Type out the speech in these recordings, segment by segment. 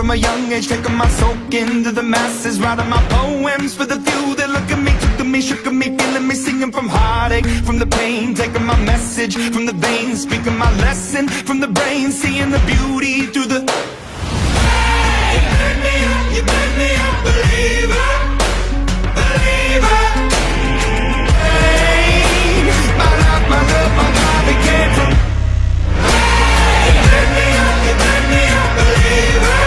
from a young age, taking my soak into the masses, writing my poems for the few that look at me, took to me, shook at me, feeling me, singing from heartache, from the pain, taking my message from the veins, speaking my lesson from the brain, seeing the beauty through the. Hey, you made me a believer, believer. Hey, my life, my love, my life, it came from. Hey, you made me a believer, believer.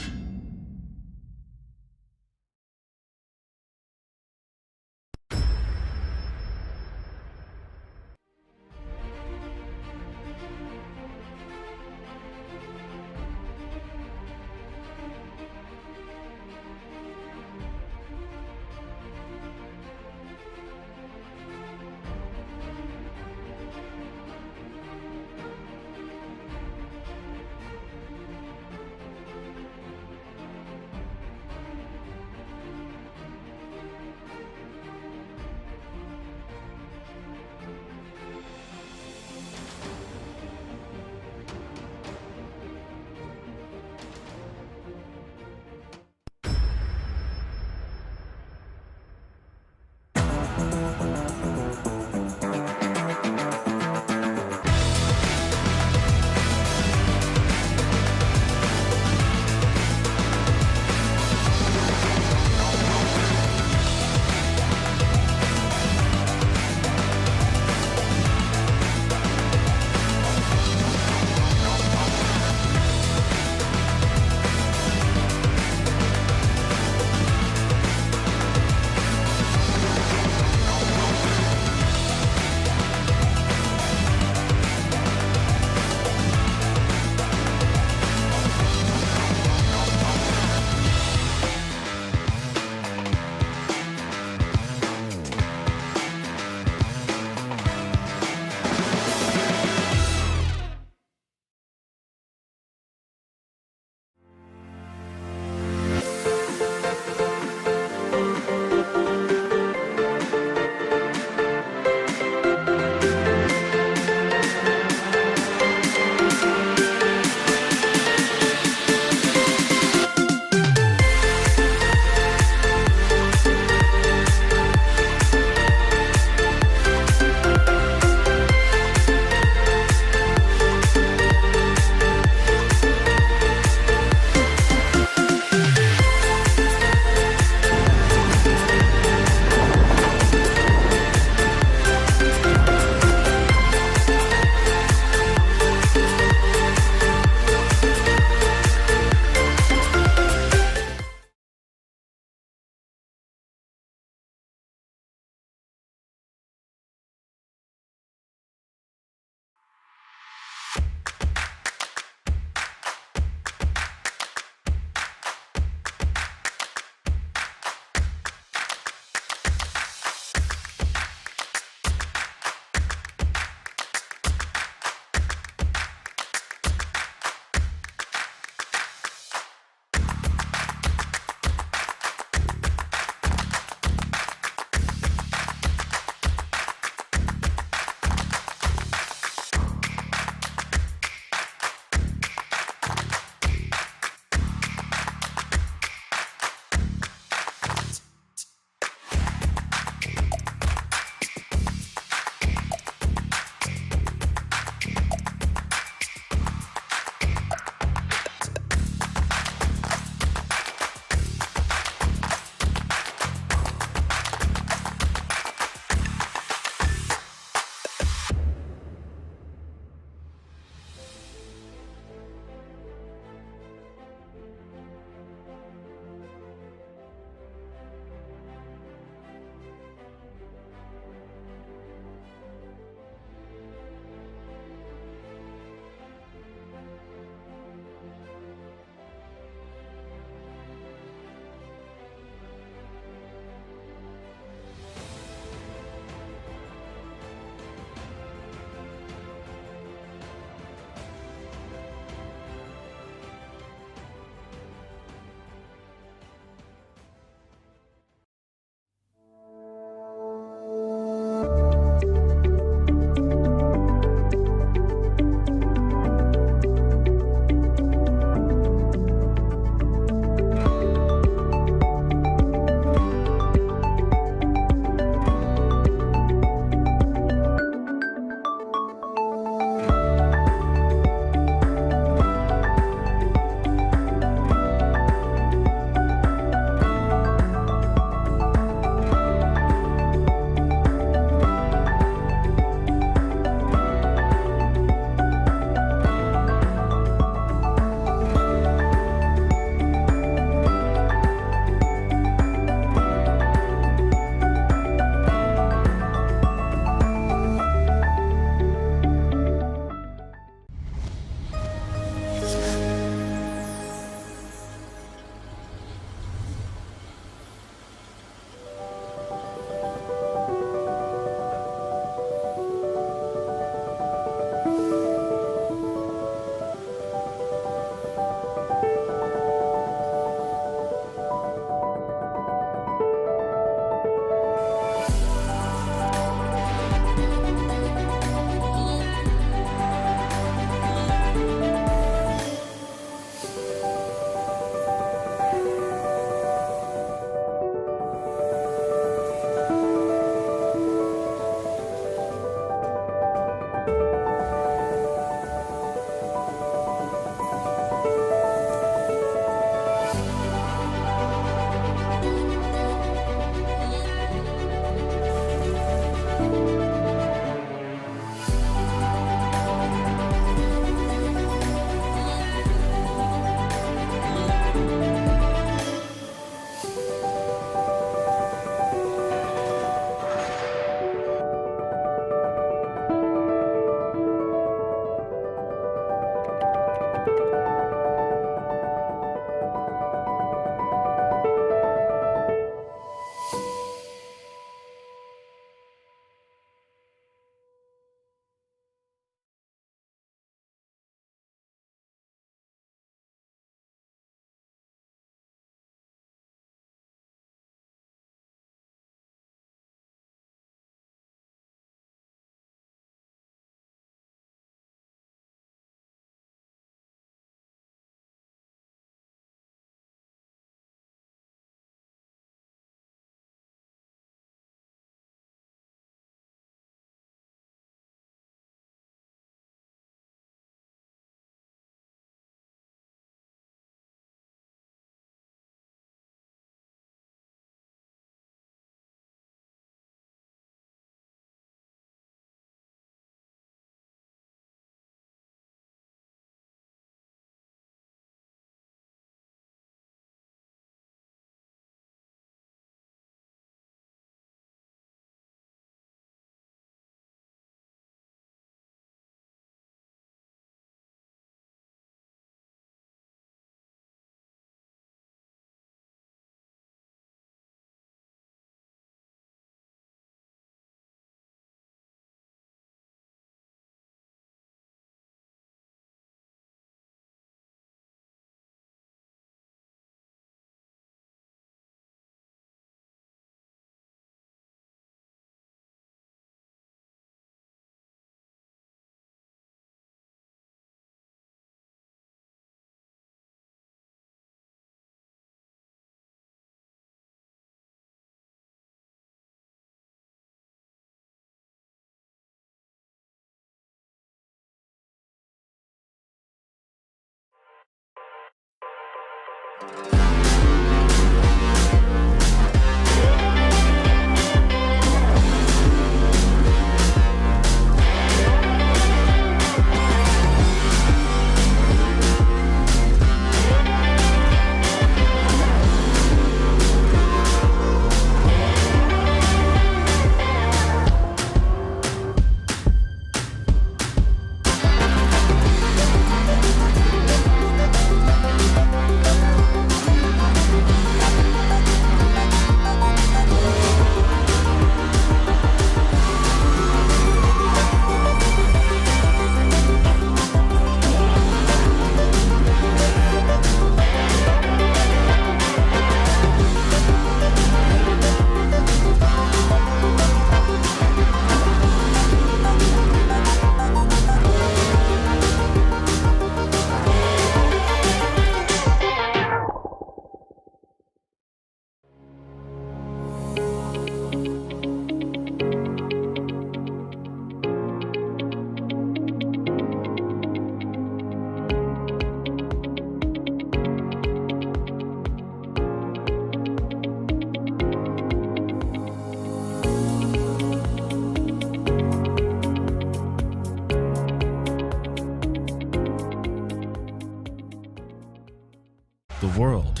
The world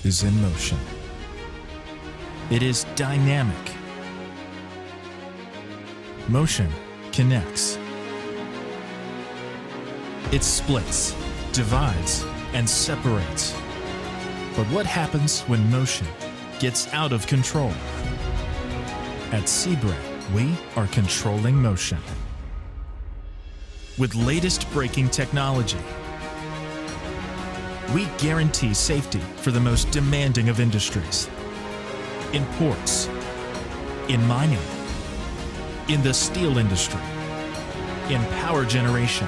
is in motion. It is dynamic. Motion connects. It splits, divides, and separates. But what happens when motion gets out of control? At Seabre, we are controlling motion. With latest braking technology, we guarantee safety for the most demanding of industries. In ports, in mining, in the steel industry, in power generation.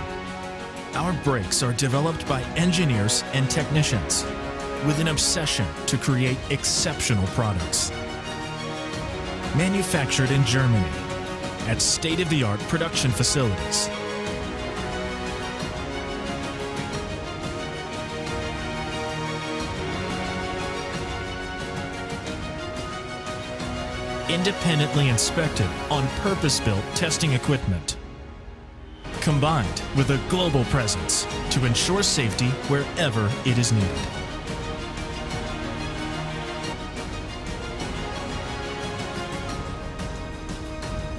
Our brakes are developed by engineers and technicians with an obsession to create exceptional products. Manufactured in Germany at state-of-the-art production facilities. Independently inspected on purpose-built testing equipment, combined with a global presence to ensure safety wherever it is needed.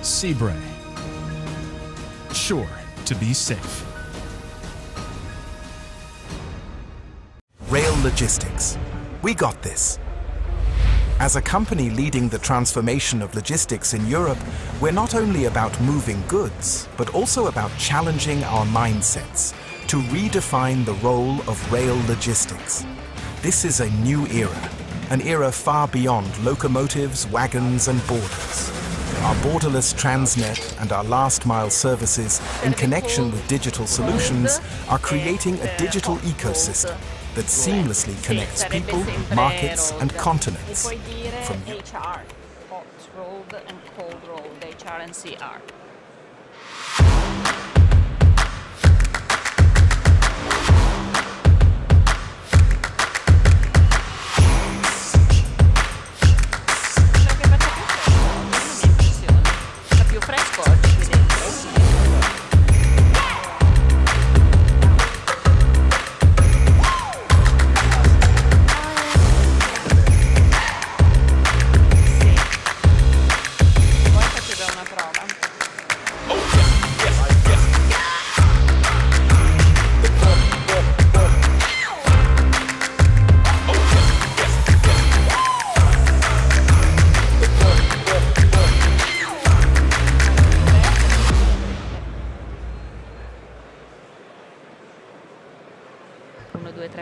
Seabre, sure to be safe. Rail logistics. We got this. As a company leading the transformation of logistics in Europe, we're not only about moving goods, but also about challenging our mindsets to redefine the role of rail logistics. This is a new era, an era far beyond locomotives, wagons, and borders. Our borderless Transnet and our last-mile services, in connection with digital solutions, are creating a digital ecosystem that seamlessly connects people, markets, and continents. From HR, hot rolled and cold rolled, HR and CR. Più fresco oggi qui dentro.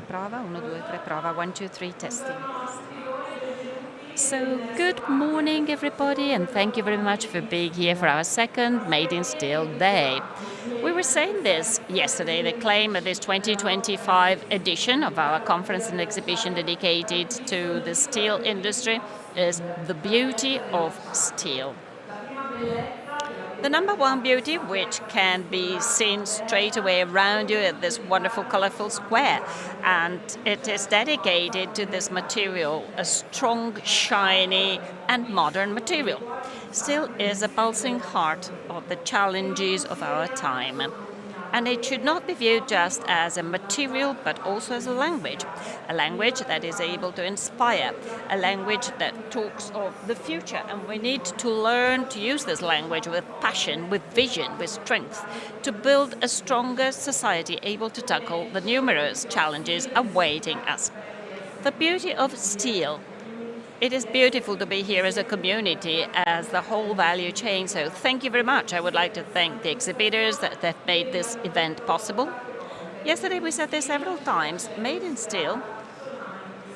Prova, 1, 2, 3, prova, 1, 2, 3, testing. So, good morning everybody, and thank you very much for being here for our second Made in Steel Day. We were saying this yesterday, the claim of this 2025 edition of our conference and exhibition dedicated to the steel industry is the beauty of steel. The number one beauty, which can be seen straight away around you at this wonderful, colorful square. And it is dedicated to this material, a strong, shiny, and modern material. Steel is a pulsing heart of the challenges of our time. And it should not be viewed just as a material, but also as a language that is able to inspire, a language that talks of the future. And we need to learn to use this language with passion, with vision, with strength, to build a stronger society able to tackle the numerous challenges awaiting us. The beauty of steel. It is beautiful to be here as a community, as the whole value chain. So thank you very much. I would like to thank the exhibitors that made this event possible. Yesterday we said this several times. Made in Steel,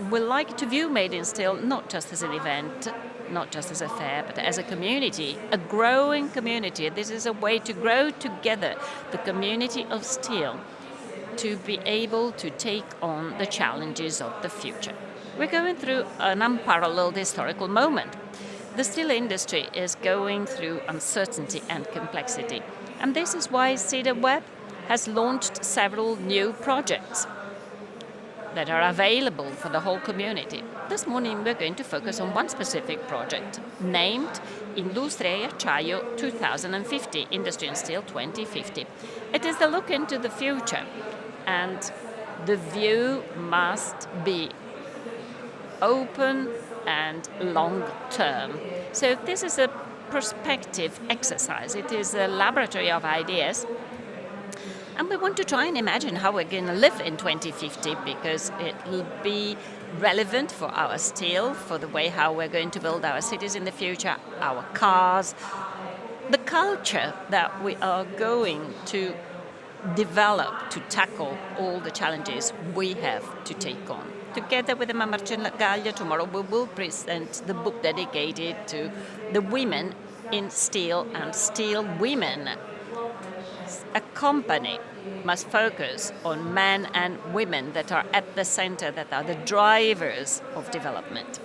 we like to view Made in Steel not just as an event, not just as a fair, but as a community, a growing community. This is a way to grow together the community of steel to be able to take on the challenges of the future. We're going through an unparalleled historical moment. The steel industry is going through uncertainty and complexity. And this is why Cedar Web has launched several new projects that are available for the whole community. This morning we're going to focus on one specific project named Industria Acciaio 2050, Industry and Steel 2050. It is the look into the future, and the view must be open and long-term. So this is a perspective exercise. It is a laboratory of ideas. And we want to try and imagine how we're going to live in 2050, because it will be relevant for our steel, for the way how we're going to build our cities in the future, our cars, the culture that we are going to develop to tackle all the challenges we have to take on. Together with Emma Marcegaglia, tomorrow we will present the book dedicated to the women in steel and steel women. A company must focus on men and women that are at the center, that are the drivers of development.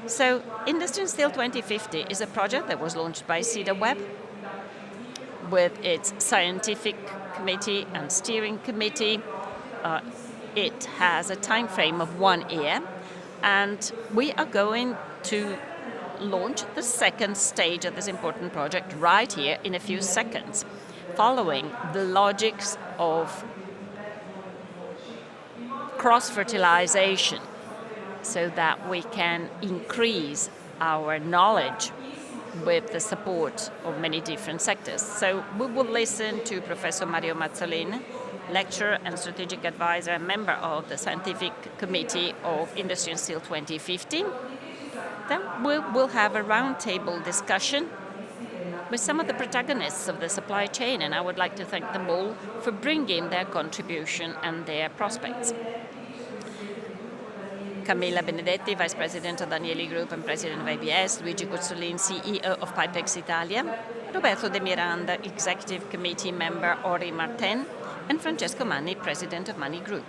So Industry and Steel 2050 is a project that was launched by Cedar Web with its scientific committee and steering committee. It has a time frame of 1 year, and we are going to launch the second stage of this important project right here in a few seconds, following the logics of cross-fertilization, so that we can increase our knowledge with the support of many different sectors. So we will listen to Professor Mario Mazzolini, lecturer and strategic advisor and member of the Scientific Committee of Industry and Steel 2050. Then we will have a roundtable discussion with some of the protagonists of the supply chain, and I would like to thank them all for bringing their contribution and their prospects. Camilla Benedetti, Vice President of Danieli Group and President of ABS, Luigi Cuzzolin, CEO of Pipex Italia, Roberto De Miranda, Executive Committee member Ori Martin, and Francesco Manni, President of Manni Group.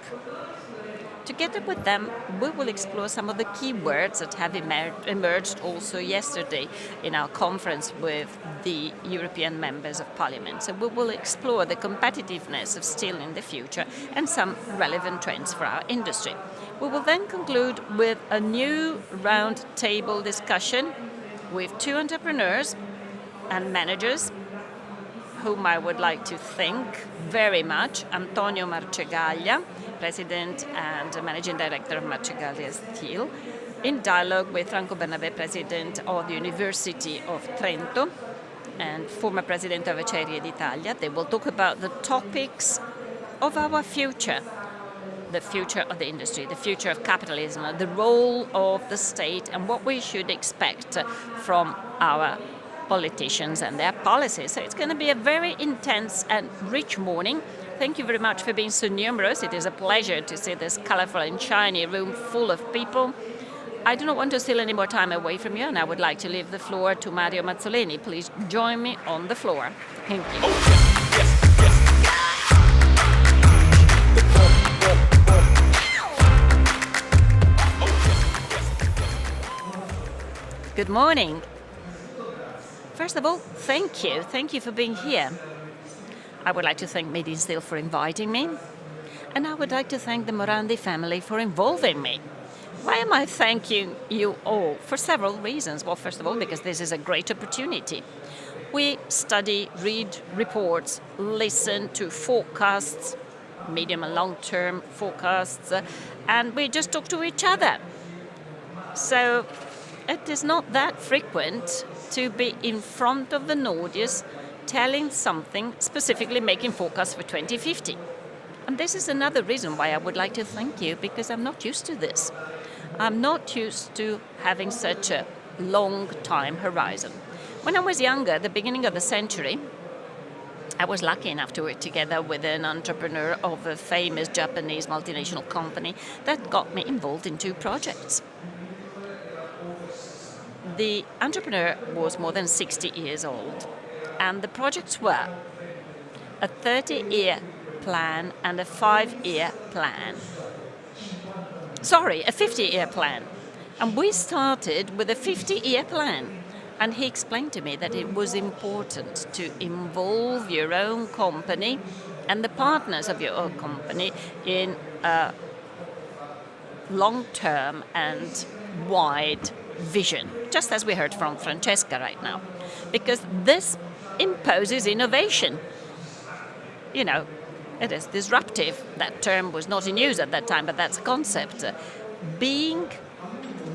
Together with them, we will explore some of the key words that have emerged also yesterday in our conference with the European members of Parliament. So we will explore the competitiveness of steel in the future and some relevant trends for our industry. We will then conclude with a new round-table discussion with two entrepreneurs and managers whom I would like to thank very much. Antonio Marcegaglia, President and Managing Director of Marcegaglia Steel, in dialogue with Franco Bernabé, President of the University of Trento and former President of Acciaio d'Italia. They will talk about the topics of our future, the future of the industry, the future of capitalism, the role of the state, and what we should expect from our politicians and their policies. So it's going to be a very intense and rich morning. Thank you very much for being so numerous. It is a pleasure to see this colorful and shiny room full of people. I do not want to steal any more time away from you, and I would like to leave the floor to Mario Mazzolini. Please join me on the floor. Thank you. Good morning. First of all, thank you. Thank you for being here. I would like to thank Made in Steel for inviting me. And I would like to thank the Morandi family for involving me. Why am I thanking you all? For several reasons. Well, first of all, because this is a great opportunity. We study, read reports, listen to forecasts, medium and long-term forecasts, and we just talk to each other. So it is not that frequent to be in front of an audience telling something, specifically making forecasts for 2050. And this is another reason why I would like to thank you, because I'm not used to this. I'm not used to having such a long time horizon. When I was younger, at the beginning of the century, I was lucky enough to work together with an entrepreneur of a famous Japanese multinational company that got me involved in 2 projects. The entrepreneur was more than 60 years old, and the projects were a 30-year plan and a 5-year plan. Sorry, a 50-year plan. And we started with a 50-year plan. And he explained to me that it was important to involve your own company and the partners of your own company in a long-term and wide vision, just as we heard from Francesca right now. Because this imposes innovation. You know, it is disruptive. That term was not in use at that time, but that's a concept. Being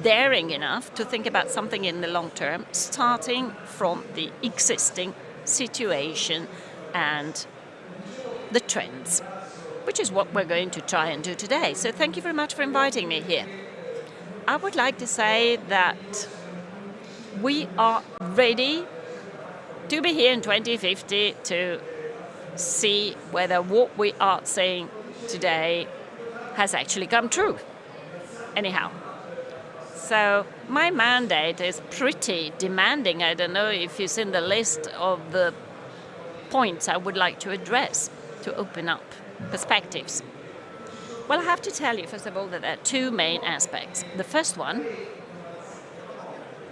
daring enough to think about something in the long term, starting from the existing situation and the trends, which is what we're going to try and do today. So thank you very much for inviting me here. I would like to say that we are ready to be here in 2050 to see whether what we are saying today has actually come true. Anyhow. So my mandate is pretty demanding. I don't know if you've seen the list of the points I would like to address to open up perspectives. Well, I have to tell you, first of all, that there are 2 main aspects. The first one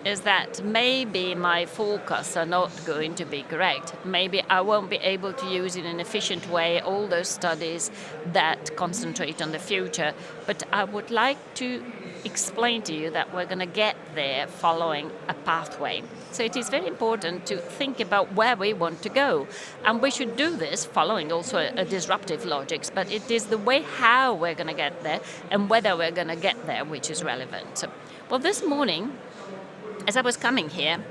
is that maybe my forecasts are not going to be correct. Maybe I won't be able to use in an efficient way all those studies that concentrate on the future. But I would like to explain to you that we're going to get there following a pathway. So it is very important to think about where we want to go. And we should do this following also a disruptive logics, but it is the way how we're going to get there and whether we're going to get there which is relevant. Well, this morning, as I was coming here,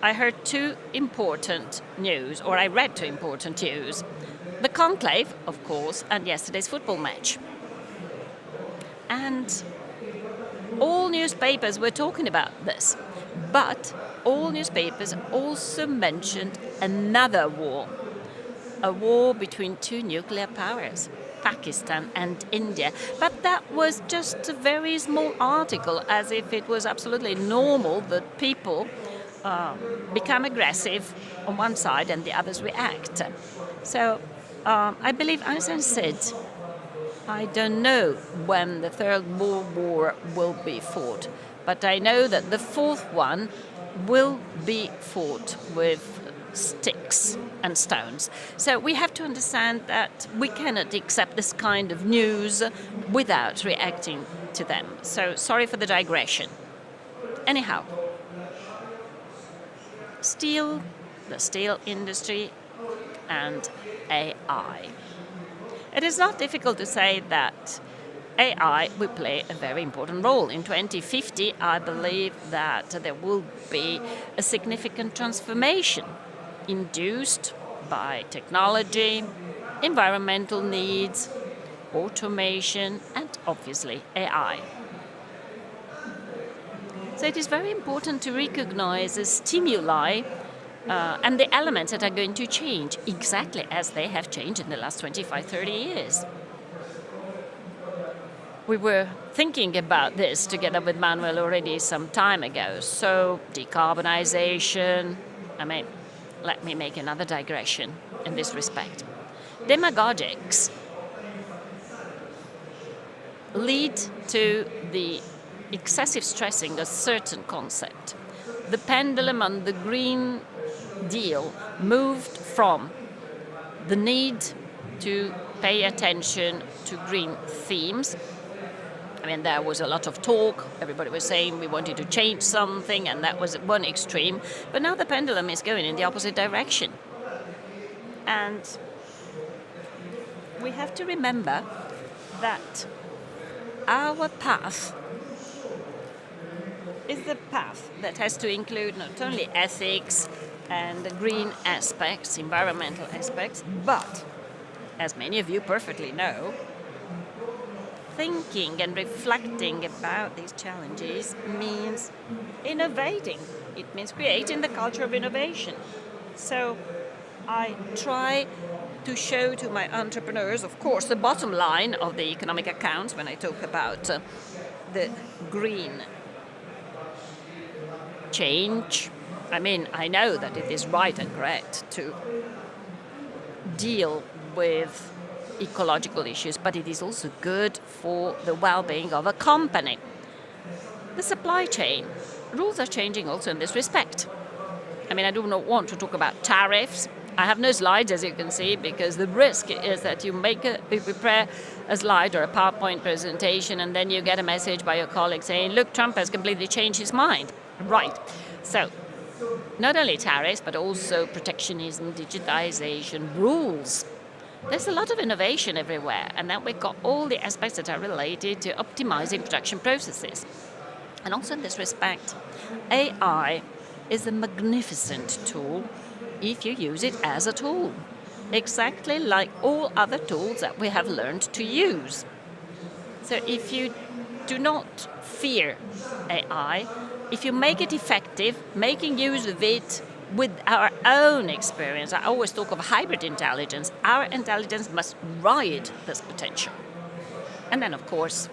I heard 2 important news, or I read 2 important news. The conclave, of course, and yesterday's football match. And all newspapers were talking about this, but all newspapers also mentioned another war, a war between 2 nuclear powers, Pakistan and India. But that was just a very small article, as if it was absolutely normal that people become aggressive on one side and the others react. So I believe Einstein said, I don't know when the Third World War will be fought, but I know that the 4th one will be fought with sticks and stones. So we have to understand that we cannot accept this kind of news without reacting to them. So sorry for the digression. Anyhow, steel, the steel industry, and AI. It is not difficult to say that AI will play a very important role. In 2050, I believe that there will be a significant transformation induced by technology, environmental needs, automation, and obviously AI. So it is very important to recognize the stimuli and the elements that are going to change exactly as they have changed in the last 25, 30 years. We were thinking about this together with Manuel already some time ago. So decarbonization, let me make another digression in this respect. Demagogics lead to the excessive stressing of certain concept. The pendulum on the green deal moved from the need to pay attention to green themes. I mean, there was a lot of talk. Everybody was saying we wanted to change something, and that was one extreme. But now the pendulum is going in the opposite direction. And we have to remember that our path is the path that has to include not only ethics and the green aspects, environmental aspects, but, as many of you perfectly know, thinking and reflecting about these challenges means innovating. It means creating the culture of innovation. So I try to show to my entrepreneurs, of course, the bottom line of the economic accounts when I talk about the green change. I mean, I know that it is right and correct to deal with ecological issues, but it is also good for the well-being of a company. The supply chain rules are changing also in this respect. I mean, I do not want to talk about tariffs. I have no slides, as you can see, because the risk is that you prepare a slide or a PowerPoint presentation, and then you get a message by your colleague saying, look, Trump has completely changed his mind. Right. So not only tariffs, but also protectionism, digitization, rules. There's a lot of innovation everywhere, and then we've got all the aspects that are related to optimizing production processes. And also in this respect, AI is a magnificent tool if you use it as a tool, exactly like all other tools that we have learned to use. So if you do not fear AI, if you make it effective, making use of it with our own experience, I always talk of hybrid intelligence. Our intelligence must ride this potential. And then, of course,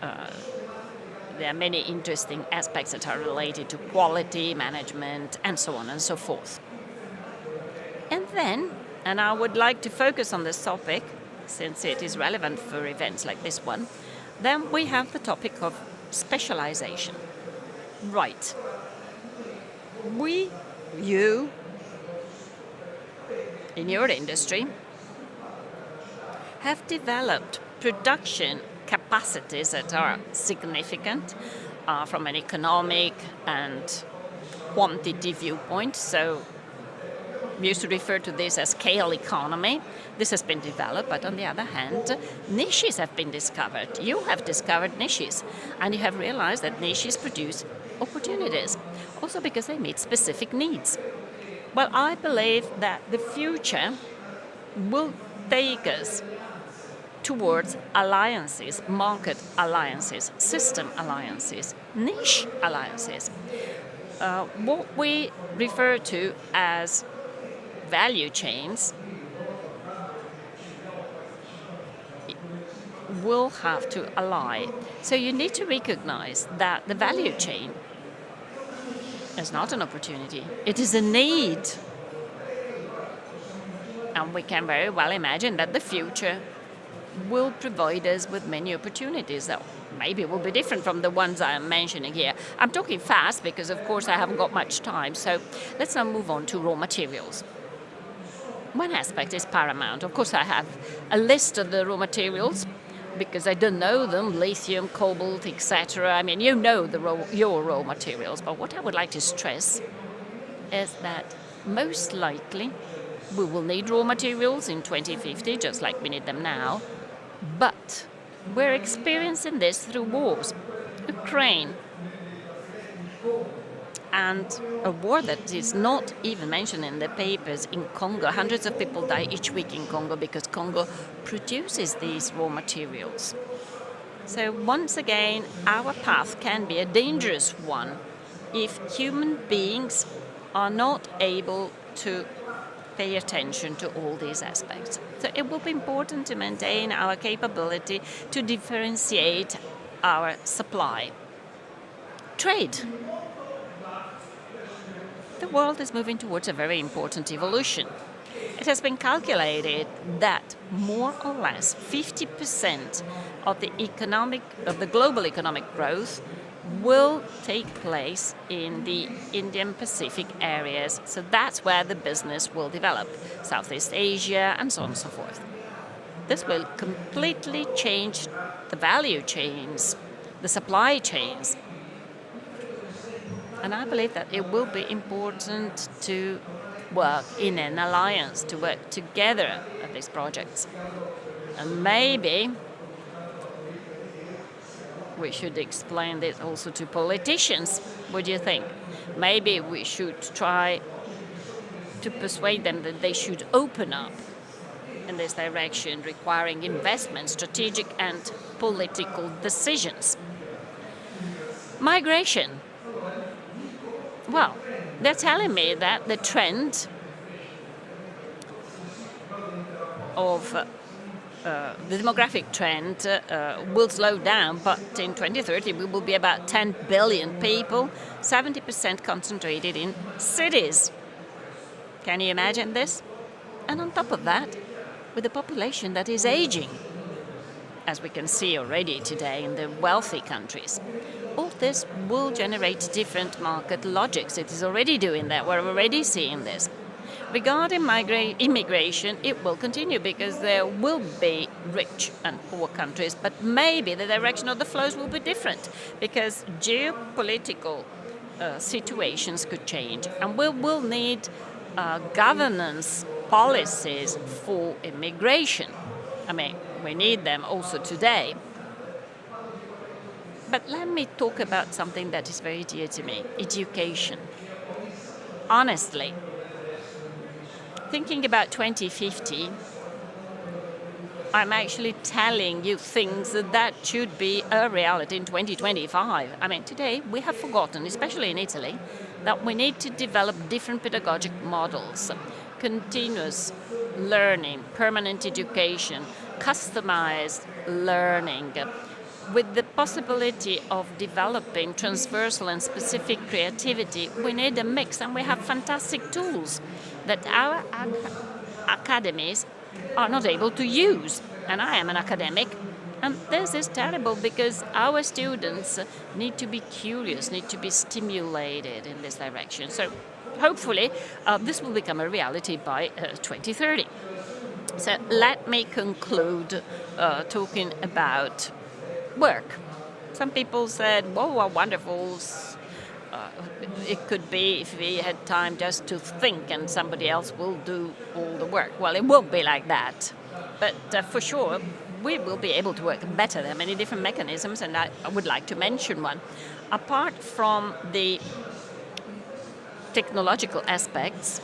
there are many interesting aspects that are related to quality management and so on and so forth. And then, and I would like to focus on this topic since it is relevant for events like this one, then we have the topic of specialization. Right. You, in your industry, have developed production capacities that are significant from an economic and quantity viewpoint. So we used to refer to this as scale economy. This has been developed, but on the other hand, niches have been discovered. You have discovered niches, and you have realized that niches produce opportunities, also because they meet specific needs. Well, I believe that the future will take us towards alliances, market alliances, system alliances, niche alliances. What we refer to as value chains will have to ally. So you need to recognize that the value chain is not an opportunity, it is a need. And we can very well imagine that the future will provide us with many opportunities that maybe will be different from the ones I am mentioning here. I'm talking fast because, of course, I haven't got much time. So let's now move on to raw materials. One aspect is paramount. Of course, I have a list of the raw materials because I don't know them, lithium, cobalt, etc. I mean, you know your raw materials, but what I would like to stress is that most likely we will need raw materials in 2050, just like we need them now, but we're experiencing this through wars. Ukraine, and a war that is not even mentioned in the papers in Congo. Hundreds of people die each week in Congo because Congo produces these raw materials. So once again, our path can be a dangerous one if human beings are not able to pay attention to all these aspects. So it will be important to maintain our capability to differentiate our supply. Trade. The world is moving towards a very important evolution. It has been calculated that more or less 50% of the global economic growth will take place in the Indian Pacific areas. So that's where the business will develop, Southeast Asia and so on and so forth. This will completely change the value chains, the supply chains. And I believe that it will be important to work in an alliance, to work together at these projects. And maybe we should explain this also to politicians. What do you think? Maybe we should try to persuade them that they should open up in this direction, requiring investment, strategic and political decisions. Migration. Well, they're telling me that the trend of the demographic trend will slow down, but in 2030 we will be about 10 billion people, 70% concentrated in cities. Can you imagine this? And on top of that, with a population that is aging, as we can see already today in the wealthy countries, all this will generate different market logics. It is already doing that. We're already seeing this. Regarding immigration, it will continue because there will be rich and poor countries, but maybe the direction of the flows will be different because geopolitical situations could change, and we will need governance policies for immigration. I mean, we need them also today. But let me talk about something that is very dear to me, education. Honestly, thinking about 2050, I'm actually telling you things that should be a reality in 2025. I mean, today we have forgotten, especially in Italy, that we need to develop different pedagogic models, continuous learning, permanent education, customized learning, with the possibility of developing transversal and specific creativity. We need a mix, and we have fantastic tools that our academies are not able to use. And I am an academic, and this is terrible because our students need to be curious, need to be stimulated in this direction. So hopefully this will become a reality by 2030. So let me conclude talking about work. Some people said, "Whoa, how wonderful it could be if we had time just to think and somebody else will do all the work." Well, it won't be like that. But for sure, we will be able to work better. There are many different mechanisms, and I would like to mention one. Apart from the technological aspects,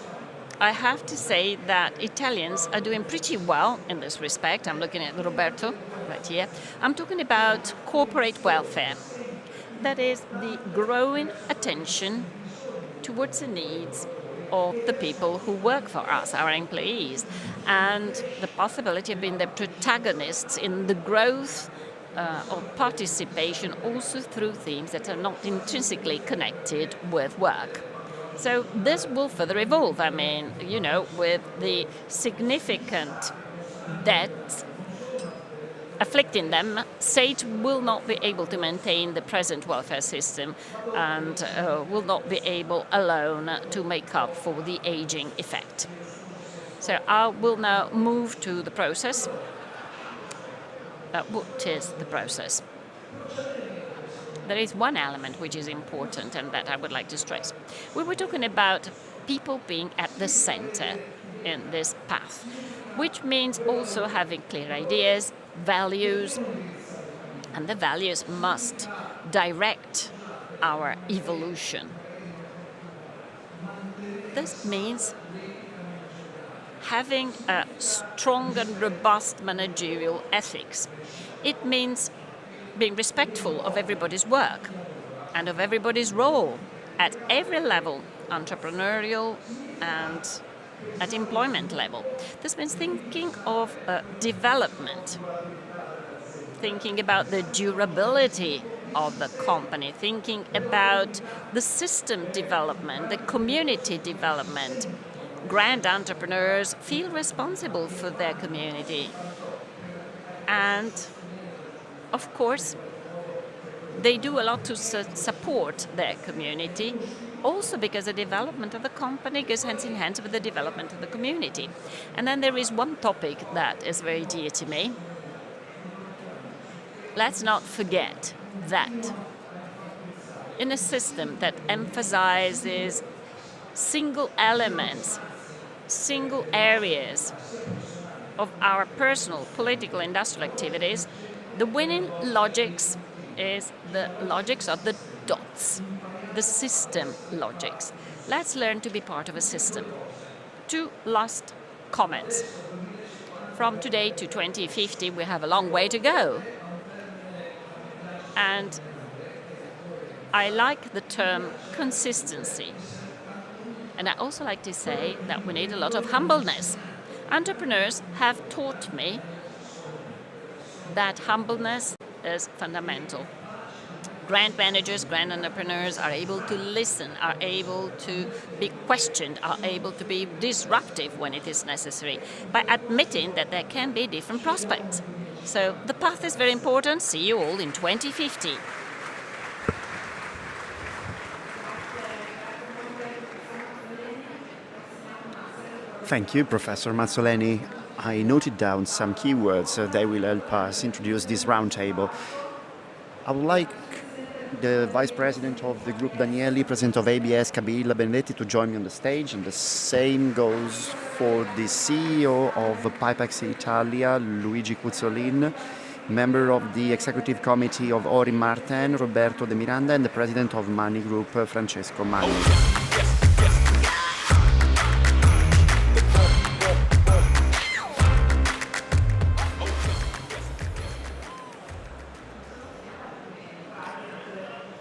I have to say that Italians are doing pretty well in this respect. I'm looking at Roberto right here. I'm talking about corporate welfare. That is the growing attention towards the needs of the people who work for us, our employees, and the possibility of being the protagonists in the growth of participation also through themes that are not intrinsically connected with work. So this will further evolve. I mean, you know, with the significant debt afflicting them, state will not be able to maintain the present welfare system and will not be able alone to make up for the aging effect. So I will now move to the process. What is the process? There is one element which is important and that I would like to stress. We were talking about people being at the center in this path, which means also having clear ideas, values, and the values must direct our evolution. This means having a strong and robust managerial ethics. It means being respectful of everybody's work and of everybody's role at every level, entrepreneurial and at employment level. This means thinking of development, thinking about the durability of the company, thinking about the system development, the community development. Grand entrepreneurs feel responsible for their community. And, of course, They do a lot to support their community, also because the development of the company goes hand in hand with the development of the community. And then there is one topic that is very dear to me. Let's not forget that in a system that emphasizes single elements, single areas of our personal, political, industrial activities, the winning logics is the logics of the dots, the system logics. Let's learn to be part of a system. 2 last comments. From today to 2050, we have a long way to go. And I like the term consistency. And I also like to say that we need a lot of humbleness. Entrepreneurs have taught me that humbleness is fundamental. Grand managers, grand entrepreneurs are able to listen, are able to be questioned, are able to be disruptive when it is necessary, by admitting that there can be different prospects. So the path is very important. See you all in 2050. Thank you, Professor Mazzoleni. I noted down some keywords that will help us introduce this roundtable. I would like the Vice President of the Group Danieli, President of ABS, Kabila Benedetti, to join me on the stage, and the same goes for the CEO of Pipex Italia, Luigi Cuzzolin, member of the Executive Committee of Ori Martin, Roberto De Miranda, and the President of Mani Group, Francesco Mani.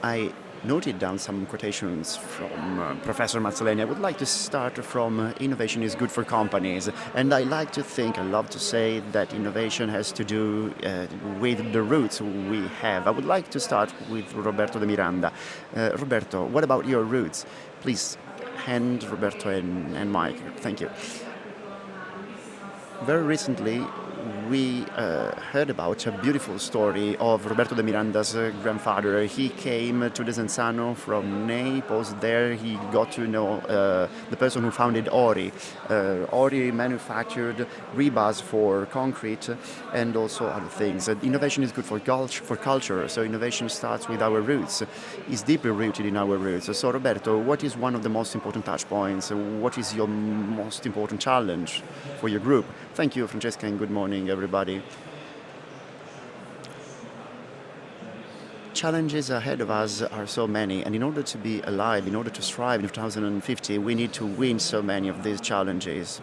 I noted down some quotations from Professor Mazzoleni. I would like to start from innovation is good for companies. And I like to think, I love to say that innovation has to do with the roots we have. I would like to start with Roberto De Miranda. Roberto, what about your roots? Please hand Roberto and Mike. Thank you. Very recently, we heard about a beautiful story of Roberto De Miranda's grandfather. He came to Desenzano from Naples. There he got to know the person who founded Ori. Ori manufactured rebars for concrete and also other things. Innovation is good for culture, so innovation starts with our roots. It's deeply rooted in our roots. So Roberto, what is one of the most important touch points? What is your most important challenge for your group? Thank you, Francesca, and good morning, everybody. Challenges ahead of us are so many, and in order to be alive, in order to strive in 2050, we need to win so many of these challenges.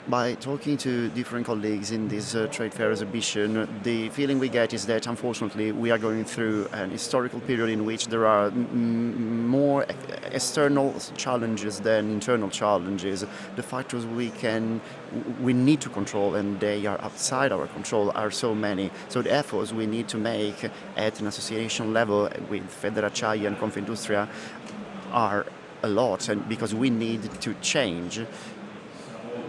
By talking to different colleagues in this trade fair exhibition, the feeling we get is that, unfortunately, we are going through an historical period in which there are more external challenges than internal challenges. The factors we need to control, and they are outside our control, are so many. So the efforts we need to make at an association level with Acciaio and Industria are a lot, and because we need to change.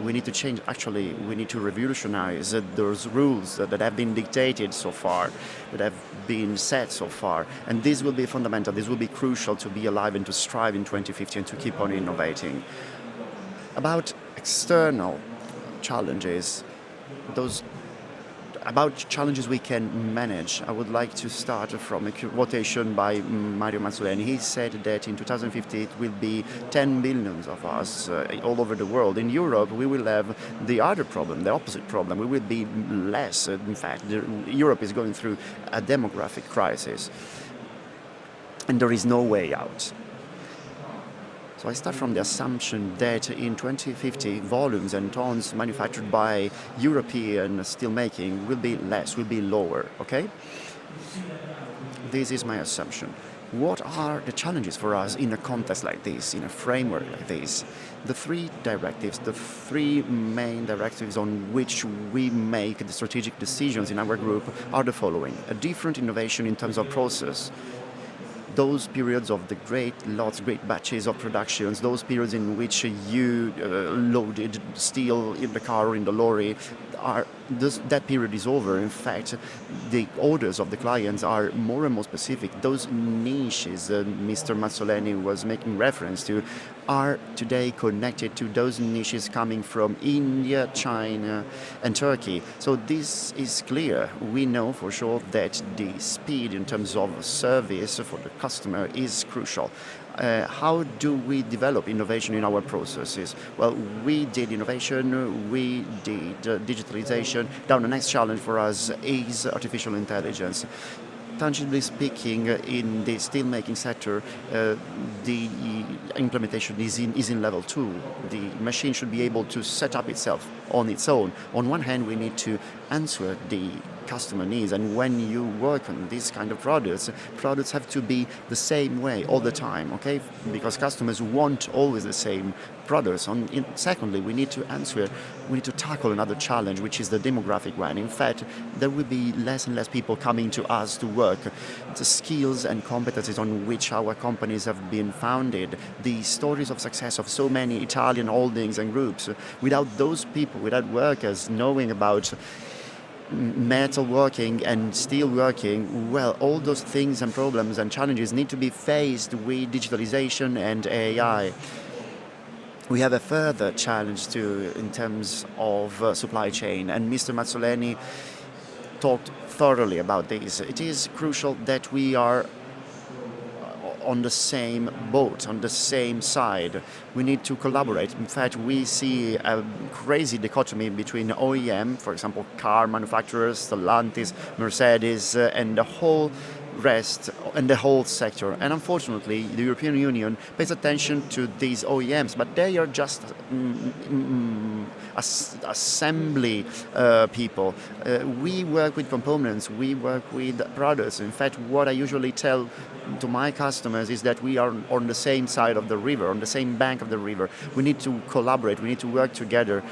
We need to change, actually, we need to revolutionize those rules that have been dictated so far, that have been set so far. And this will be fundamental, this will be crucial to be alive and to strive in 2050 and to keep on innovating. About external challenges, about challenges we can manage, I would like to start from a quotation by Mario Mazzoleni. He said that in 2050 it will be 10 million of us all over the world. In Europe, we will have the other problem, the opposite problem. We will be less. In fact, Europe is going through a demographic crisis, and there is no way out. So I start from the assumption that in 2050, volumes and tons manufactured by European steelmaking will be less, will be lower, okay? This is my assumption. What are the challenges for us in a context like this, in a framework like this? The three directives, the three main directives on which we make the strategic decisions in our group are the following. A different innovation in terms of process. Those periods of the great lots, great batches of productions, those periods in which you loaded steel in the car or in the lorry are that period is over. In fact, the orders of the clients are more and more specific. Those niches Mr. Mazzoleni was making reference to are today connected to those niches coming from India, China, and Turkey. So this is clear. We know for sure that the speed in terms of service for the customer is crucial. How do we develop innovation in our processes? Well, we did innovation, we did digitalization. Now the next challenge for us is artificial intelligence. Tangibly speaking, in the steelmaking sector, the implementation is in level 2. The machine should be able to set up itself on its own. On one hand, we need to answer the customer needs, and when you work on these kind of products have to be the same way all the time, okay? Because customers want always the same products. Secondly, we need to tackle another challenge, which is the demographic one. In fact, there will be less and less people coming to us to work. The skills and competencies on which our companies have been founded, the stories of success of so many Italian holdings and groups, without those people, without workers knowing about metal working and steel working, well, all those things and problems and challenges need to be faced with digitalization and AI. We have a further challenge too in terms of supply chain, and Mr. Mazzoleni talked thoroughly about this. It is crucial that we are on the same boat, on the same side. We need to collaborate. In fact, we see a crazy dichotomy between OEM, for example, car manufacturers, Stellantis, Mercedes, and the whole rest and the whole sector. And unfortunately, the European Union pays attention to these OEMs, but they are just assembly people. We work with components, we work with products. In fact, what I usually tell to my customers is that we are on the same side of the river, on the same bank of the river. We need to collaborate, we need to work together.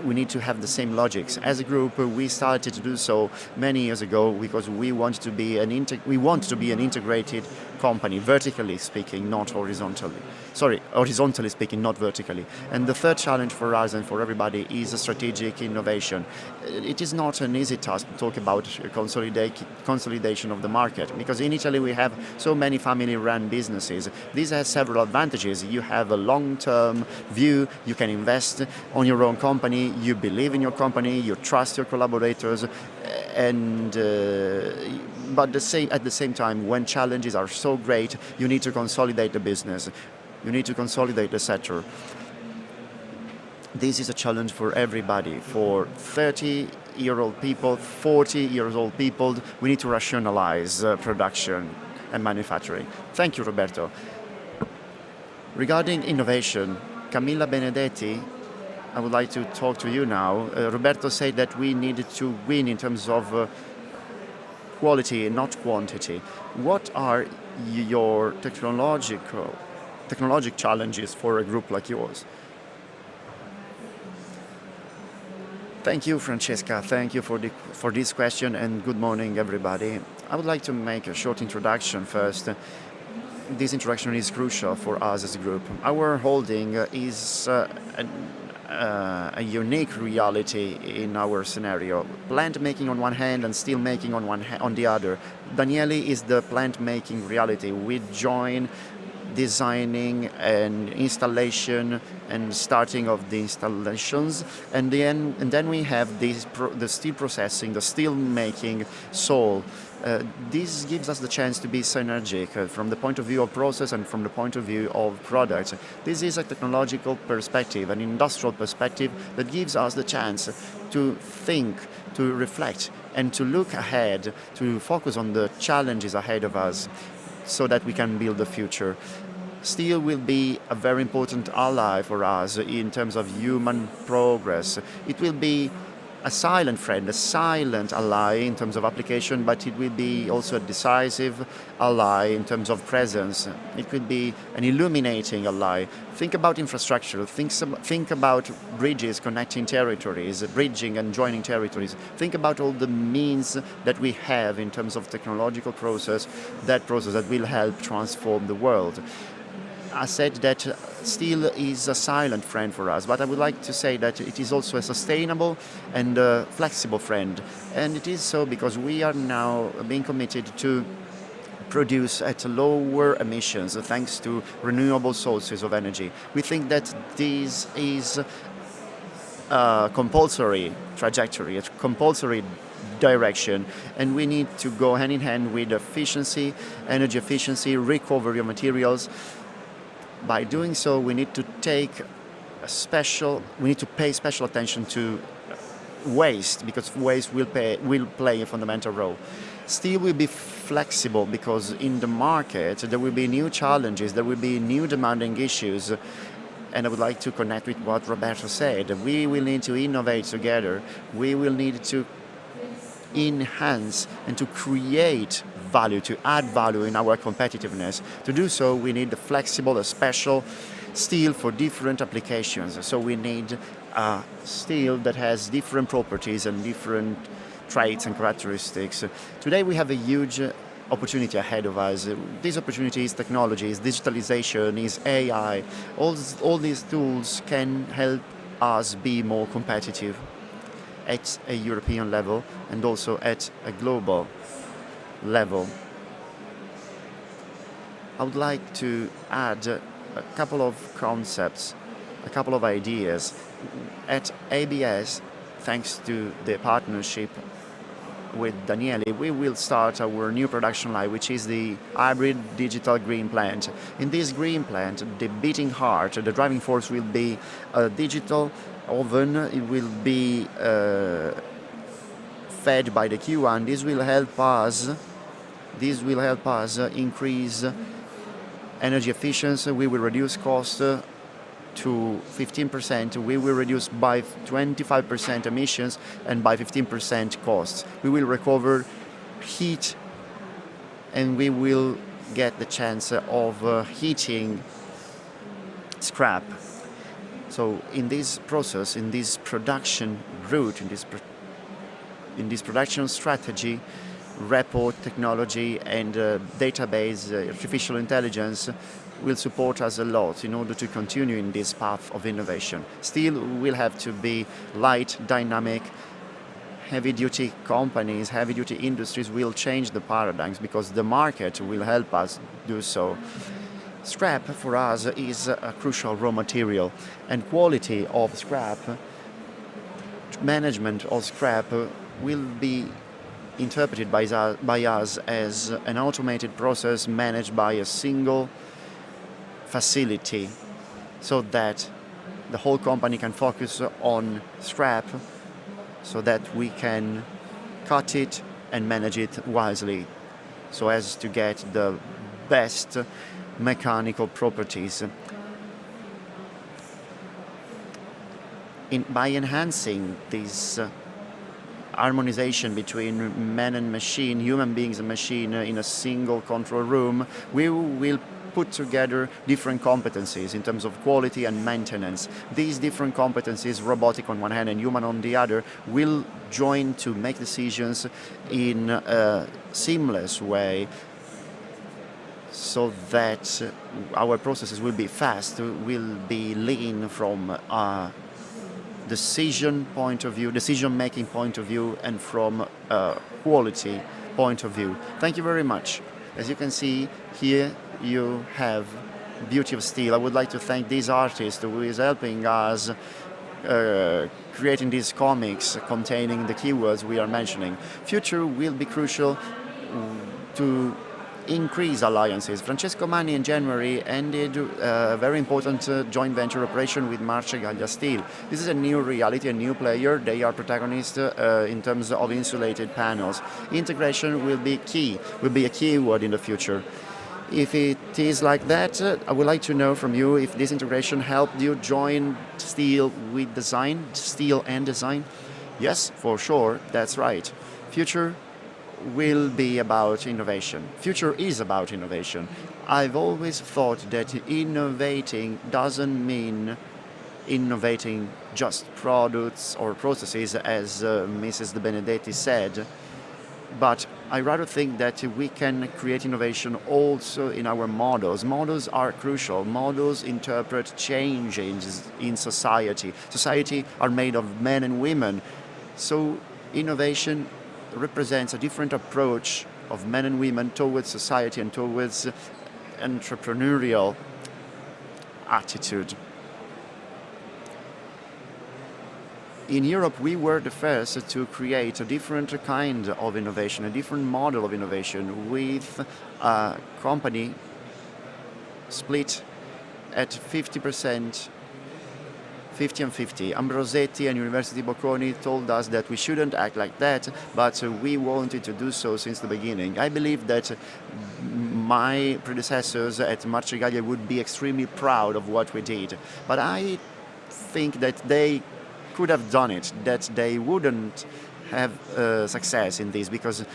We need to have the same logics. As a group, we started to do so many years ago because we want to be an integrated company, vertically speaking, not horizontally. Horizontally speaking, not vertically. And the third challenge for us and for everybody is a strategic innovation. It is not an easy task to talk about consolidation of the market, because in Italy we have so many family-run businesses. This has several advantages. You have a long-term view, you can invest on your own company, you believe in your company, you trust your collaborators, but at the same time, when challenges are so great, you need to consolidate the business. You need to consolidate the sector. This is a challenge for everybody. For 30-year-old people, 40-year-old people, we need to rationalize production and manufacturing. Thank you, Roberto. Regarding innovation, Camilla Benedetti, I would like to talk to you now. Roberto said that we needed to win in terms of quality and not quantity. What are your technological challenges for a group like yours? Thank you, Francesca. Thank you for this question, and good morning, everybody. I would like to make a short introduction first. This introduction is crucial for us as a group. Our holding is a unique reality in our scenario. Plant making on one hand and steel making on the other. Daniele is the plant making reality. We join designing and installation and starting of the installations, and then we have the steel processing, the steel making soul. This gives us the chance to be synergic from the point of view of process and from the point of view of product. This is a technological perspective, an industrial perspective that gives us the chance to think, to reflect, and to look ahead, to focus on the challenges ahead of us, so that we can build the future. Steel will be a very important ally for us in terms of human progress. It will be a silent friend, a silent ally in terms of application, but it will be also a decisive ally in terms of presence. It will be an illuminating ally. Think about infrastructure. Think about bridges connecting territories, bridging and joining territories. Think about all the means that we have in terms of technological process that will help transform the world. I said that steel is a silent friend for us, but I would like to say that it is also a sustainable and flexible friend. And it is so because we are now being committed to produce at lower emissions thanks to renewable sources of energy. We think that this is a compulsory trajectory, a compulsory direction, and we need to go hand in hand with efficiency, energy efficiency, recovery of materials. By doing so, we need to pay special attention to waste, because waste will play a fundamental role. Steel will be flexible because in the market there will be new challenges, there will be new demanding issues. And I would like to connect with what Roberto said. We will need to innovate together. We will need to enhance and to create value, to add value in our competitiveness. To do so, we need a flexible, a special steel for different applications. So we need a steel that has different properties and different traits and characteristics. Today we have a huge opportunity ahead of us. This opportunity is technology, is digitalization, is AI. All these tools can help us be more competitive at a European level and also at a global level. I would like to add a couple of concepts, a couple of ideas. At ABS, thanks to the partnership with Daniele, we will start our new production line, which is the hybrid digital green plant. In this green plant, the beating heart, the driving force will be a digital oven. It will be fed by the Q1. This will help us increase energy efficiency. We will reduce cost to 15%, we will reduce by 25% emissions and by 15% costs. We will recover heat and we will get the chance of heating scrap. So in this process, in this production route, in this production strategy, report technology and database, artificial intelligence will support us a lot in order to continue in this path of innovation. Steel will have to be light, dynamic. Heavy-duty companies, heavy-duty industries will change the paradigms because the market will help us do so. Scrap for us is a crucial raw material, and quality of scrap, management of scrap will be interpreted by us as an automated process managed by a single facility, so that the whole company can focus on scrap, so that we can cut it and manage it wisely, so as to get the best mechanical properties. By enhancing this harmonization between man and machine, human beings and machine in a single control room, we will put together different competencies in terms of quality and maintenance. These different competencies, robotic on one hand and human on the other, will join to make decisions in a seamless way, so that our processes will be fast, will be lean from a decision-making point of view, and from a quality point of view. Thank you very much. As you can see here, you have Beauty of Steel. I would like to thank this artist who is helping us creating these comics containing the keywords we are mentioning. Future will be crucial to increase alliances. Francesco Manni in January ended a very important joint venture operation with Marcegaglia Steel. This is a new reality, a new player. They are protagonists in terms of insulated panels. Integration will be key, will be a key word in the future. If it is like that, I would like to know from you if this integration helped you join steel with design, steel and design. Yes, for sure, that's right. Future will be about innovation. Future is about innovation. I've always thought that innovating doesn't mean innovating just products or processes, as Mrs. De Benedetti said, but I rather think that we can create innovation also in our models. Models are crucial. Models interpret changes in society. Society are made of men and women. So innovation represents a different approach of men and women towards society and towards entrepreneurial attitude. In Europe, we were the first to create a different kind of innovation, a different model of innovation with a company split at 50%, 50 and 50. Ambrosetti and University Bocconi told us that we shouldn't act like that, but we wanted to do so since the beginning. I believe that my predecessors at Marcegaglia would be extremely proud of what we did, but I think that they could have done it, that they wouldn't have success in this because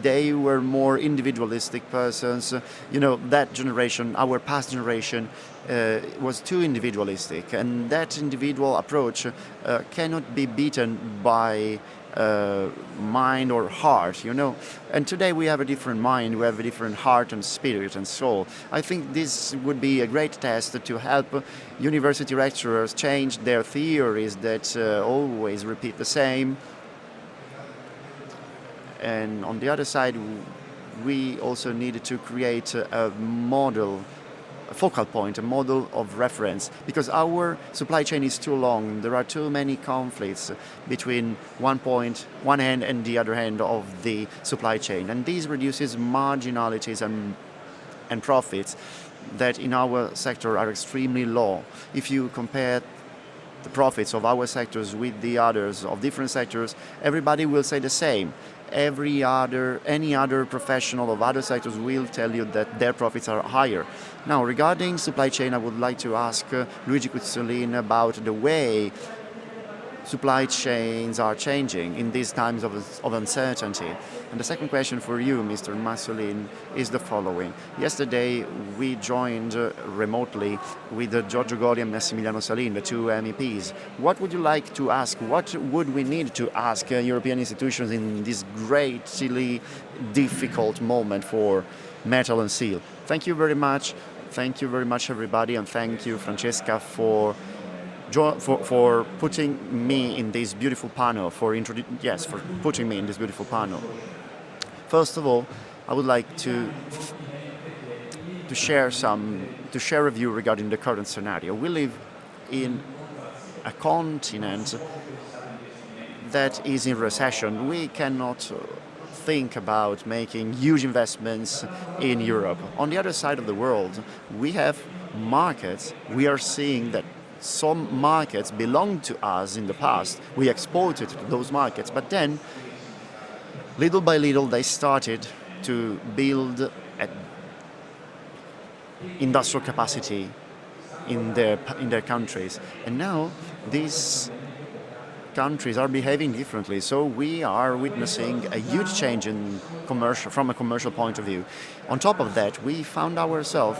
they were more individualistic persons. You know, that generation, our past generation, was too individualistic, and that individual approach cannot be beaten by mind or heart, you know. And today we have a different mind, we have a different heart and spirit and soul. I think this would be a great test to help university lecturers change their theories that always repeat the same. And on the other side, we also needed to create a model, a focal point, a model of reference, because our supply chain is too long. There are too many conflicts between one end and the other end of the supply chain, and this reduces marginalities and profits that in our sector are extremely low. If you compare the profits of our sectors with the others of different sectors, everybody will say the same. Any other professional of other sectors will tell you that their profits are higher. Now, regarding supply chain, I would like to ask Luigi Cuzzolin about the way supply chains are changing in these times of uncertainty. And the second question for you, Mr. Massolin, is the following. Yesterday, we joined remotely with Giorgio Gori and Massimiliano Salin, the two MEPs. What would you like to ask? What would we need to ask European institutions in this greatly difficult moment for metal and steel? Thank you very much. Thank you very much, everybody, and thank you, Francesca, for putting me in this beautiful panel, for putting me in this beautiful panel. First of all, I would like to share a view regarding the current scenario. We live in a continent that is in recession. We cannot think about making huge investments in Europe. On the other side of the world, we have markets. We are seeing that some markets belonged to us in the past. We exported to those markets, but then little by little they started to build industrial capacity in their countries, and now these countries are behaving differently. So we are witnessing a huge change in from a commercial point of view. On top of that, we found ourselves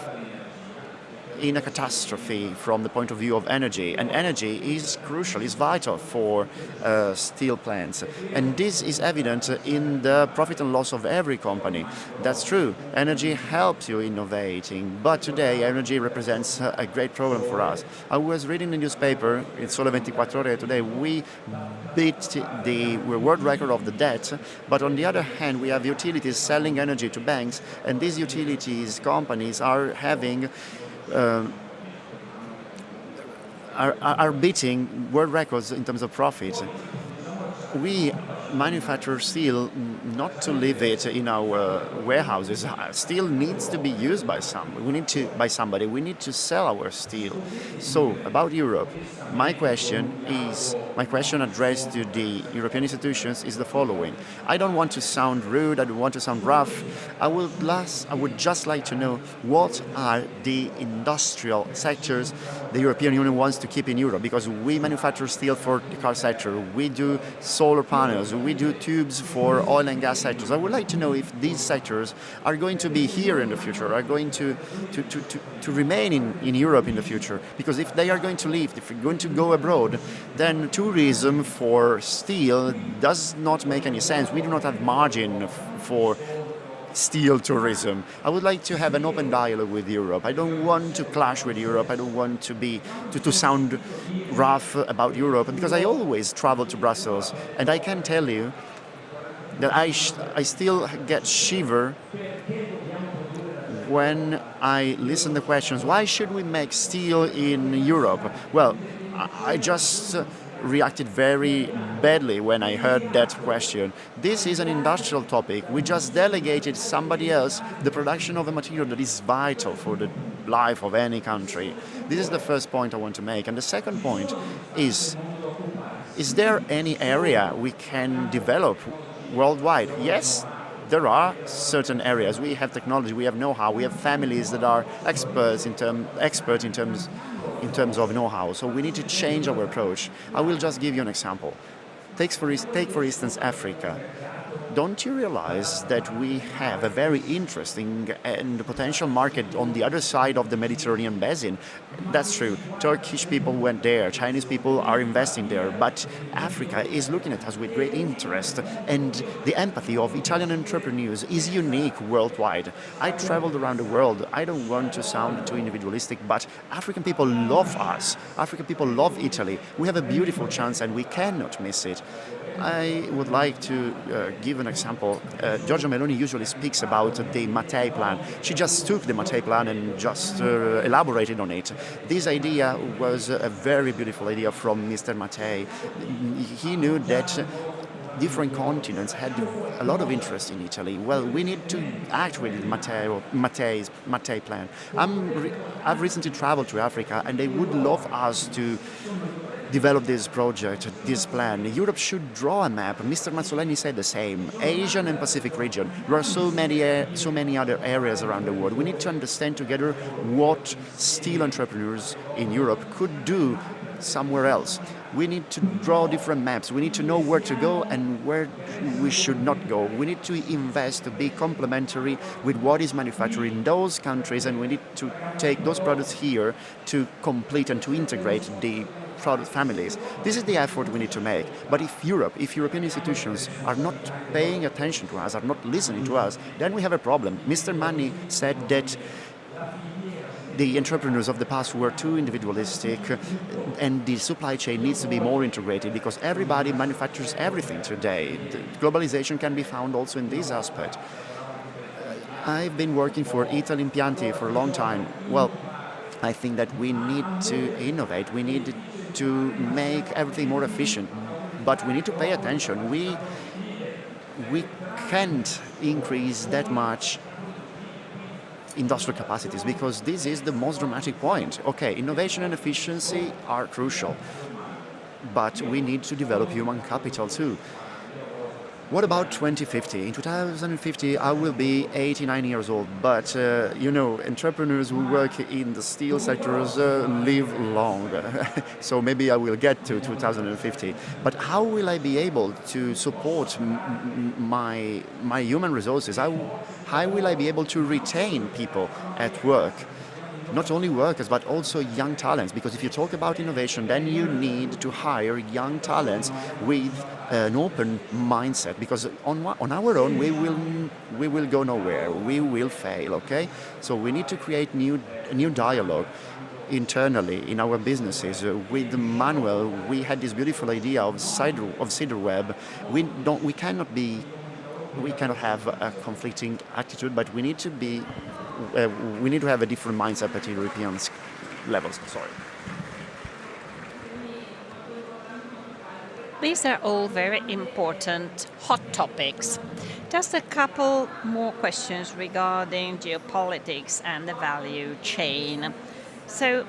in a catastrophe from the point of view of energy, and energy is crucial, is vital for steel plants, and this is evident in the profit and loss of every company. That's true, energy helps you innovating, but today energy represents a great problem for us. I was reading the newspaper, in Sole 24 Ore today, we beat the world record of the debt, but on the other hand we have utilities selling energy to banks, and these utilities companies are having are beating world records in terms of profit. We manufacture steel not to leave it in our warehouses. Steel needs to be used by somebody. We need to sell our steel. So about Europe, my question addressed to the European institutions is the following. I don't want to sound rude. I don't want to sound rough. I would just like to know what are the industrial sectors the European Union wants to keep in Europe, because we manufacture steel for the car sector. We do solar panels. we do tubes for oil and gas sectors. I would like to know if these sectors are going to be here in the future, are going to remain in Europe in the future. Because if they are going to leave, if we're going to go abroad, then tourism for steel does not make any sense. We do not have margin for steel tourism. I would like to have an open dialogue with Europe. I don't want to clash with Europe. I don't want to sound rough about Europe, because I always travel to Brussels, and I can tell you that I still get shiver when I listen to questions. Why should we make steel in Europe? Well, I just reacted very badly when I heard that question. This is an industrial topic. We just delegated somebody else the production of a material that is vital for the life of any country. This is the first point I want to make. And the second point is there any area we can develop worldwide? Yes, there are certain areas. We have technology, we have know-how, we have families that are experts in terms of know-how. So we need to change our approach. I will just give you an example. Take for instance Africa. Don't you realize that we have a very interesting and potential market on the other side of the Mediterranean basin? That's true. Turkish people went there, Chinese people are investing there, but Africa is looking at us with great interest, and the empathy of Italian entrepreneurs is unique worldwide. I traveled around the world. I don't want to sound too individualistic, but African people love us. African people love Italy. We have a beautiful chance and we cannot miss it. I would like to give an example. Giorgia Meloni usually speaks about the Mattei plan. She just took the Mattei plan and just elaborated on it. This idea was a very beautiful idea from Mr. Mattei. He knew that different continents had a lot of interest in Italy. Well, we need to act with Mattei plan. I've recently traveled to Africa, and they would love us to develop this project, this plan. Europe should draw a map. Mr. Mazzoleni said the same. Asian and Pacific region. There are so many other areas around the world. We need to understand together what steel entrepreneurs in Europe could do somewhere else. We need to draw different maps. We need to know where to go and where we should not go. We need to invest to be complementary with what is manufactured in those countries, and we need to take those products here to complete and to integrate the product families. This is the effort we need to make. But if European institutions are not paying attention to us, are not listening to us, then we have a problem. Mr. Manni said that the entrepreneurs of the past were too individualistic, and the supply chain needs to be more integrated because everybody manufactures everything today. The globalization can be found also in this aspect. I've been working for Ital Impianti for a long time. Well, I think that we need to innovate. We need to make everything more efficient, but we need to pay attention. We can't increase that much industrial capacities because this is the most dramatic point. Okay, innovation and efficiency are crucial, but we need to develop human capital too. What about 2050? In 2050, I will be 89 years old, but entrepreneurs who work in the steel sectors live long. So maybe I will get to 2050. But how will I be able to support my human resources? How will I be able to retain people at work? Not only workers, but also young talents. Because if you talk about innovation, then you need to hire young talents with an open mindset. Because on our own, we will go nowhere. We will fail. Okay, so we need to create a new dialogue internally in our businesses. With Manuel, we had this beautiful idea of cedar web. We cannot have a conflicting attitude, but we need to have a different mindset at European levels. Sorry. These are all very important hot topics. Just a couple more questions regarding geopolitics and the value chain. So,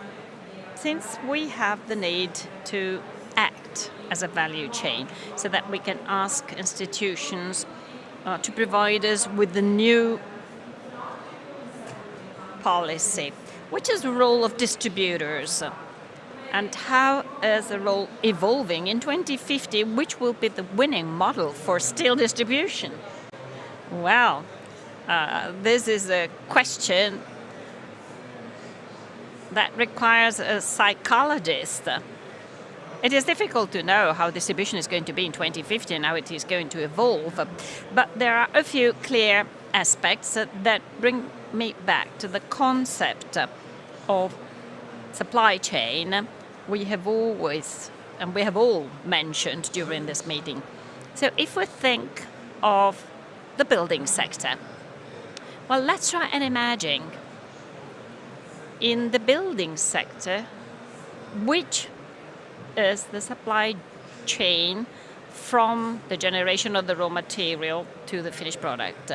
since we have the need to act as a value chain so that we can ask institutions to provide us with the new policy, which is the role of distributors? And how is the role evolving in 2050? Which will be the winning model for steel distribution? Well, this is a question that requires a psychologist. It is difficult to know how distribution is going to be in 2050 and how it is going to evolve, but there are a few clear aspects that bring me back to the concept of supply chain we have always, and we have all mentioned during this meeting. So if we think of the building sector, well, let's try and imagine in the building sector, which is the supply chain from the generation of the raw material to the finished product.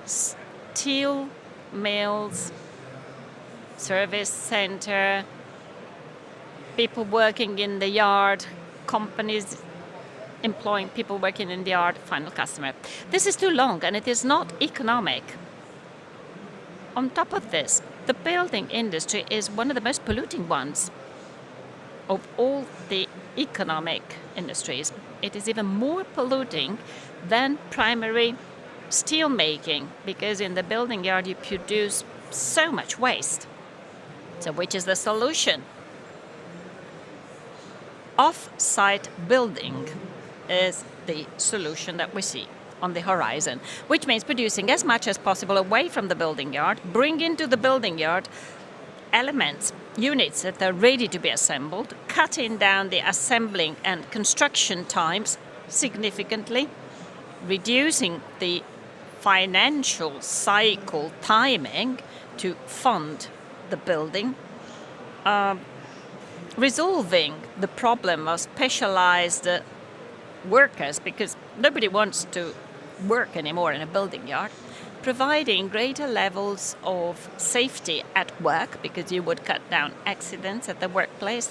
Steel mills, service center, people working in the yard, companies employing people working in the yard, final customer. This is too long and it is not economic. On top of this, the building industry is one of the most polluting ones of all the economic industries. It is even more polluting than primary steel making, because in the building yard you produce so much waste. So which is the solution? Off-site building is the solution that we see on the horizon, which means producing as much as possible away from the building yard, bring into the building yard elements, units that are ready to be assembled, cutting down the assembling and construction times significantly, reducing the financial cycle timing to fund the building, resolving the problem of specialized workers, because nobody wants to work anymore in a building yard, providing greater levels of safety at work, because you would cut down accidents at the workplace,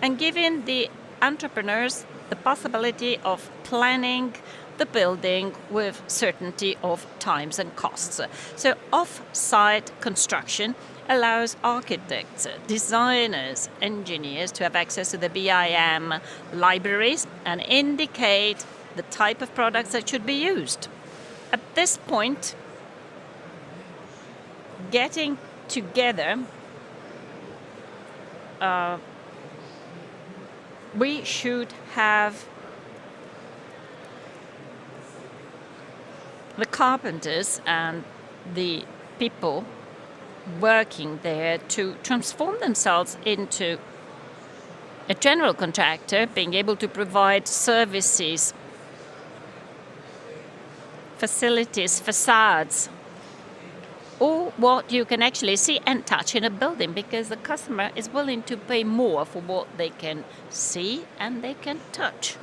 and giving the entrepreneurs the possibility of planning the building with certainty of times and costs. So off-site construction allows architects, designers, engineers to have access to the BIM libraries and indicate the type of products that should be used. At this point, getting together, we should have the carpenters and the people working there to transform themselves into a general contractor, being able to provide services, facilities, facades, or what you can actually see and touch in a building, because the customer is willing to pay more for what they can see and they can touch.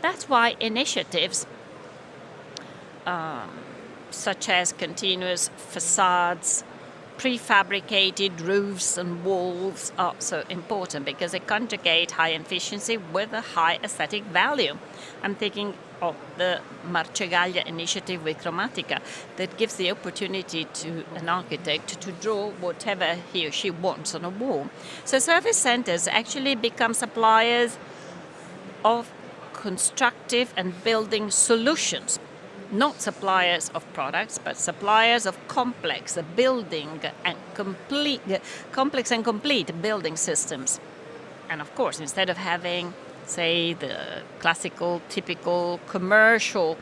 That's why initiatives such as continuous facades, prefabricated roofs and walls are so important, because they conjugate high efficiency with a high aesthetic value. I'm thinking of the Marcegaglia initiative with Chromatica that gives the opportunity to an architect to draw whatever he or she wants on a wall. So service centers actually become suppliers of constructive and building solutions. Not suppliers of products, but suppliers of complex and complete building systems. And of course, instead of having, say, the classical, typical commercial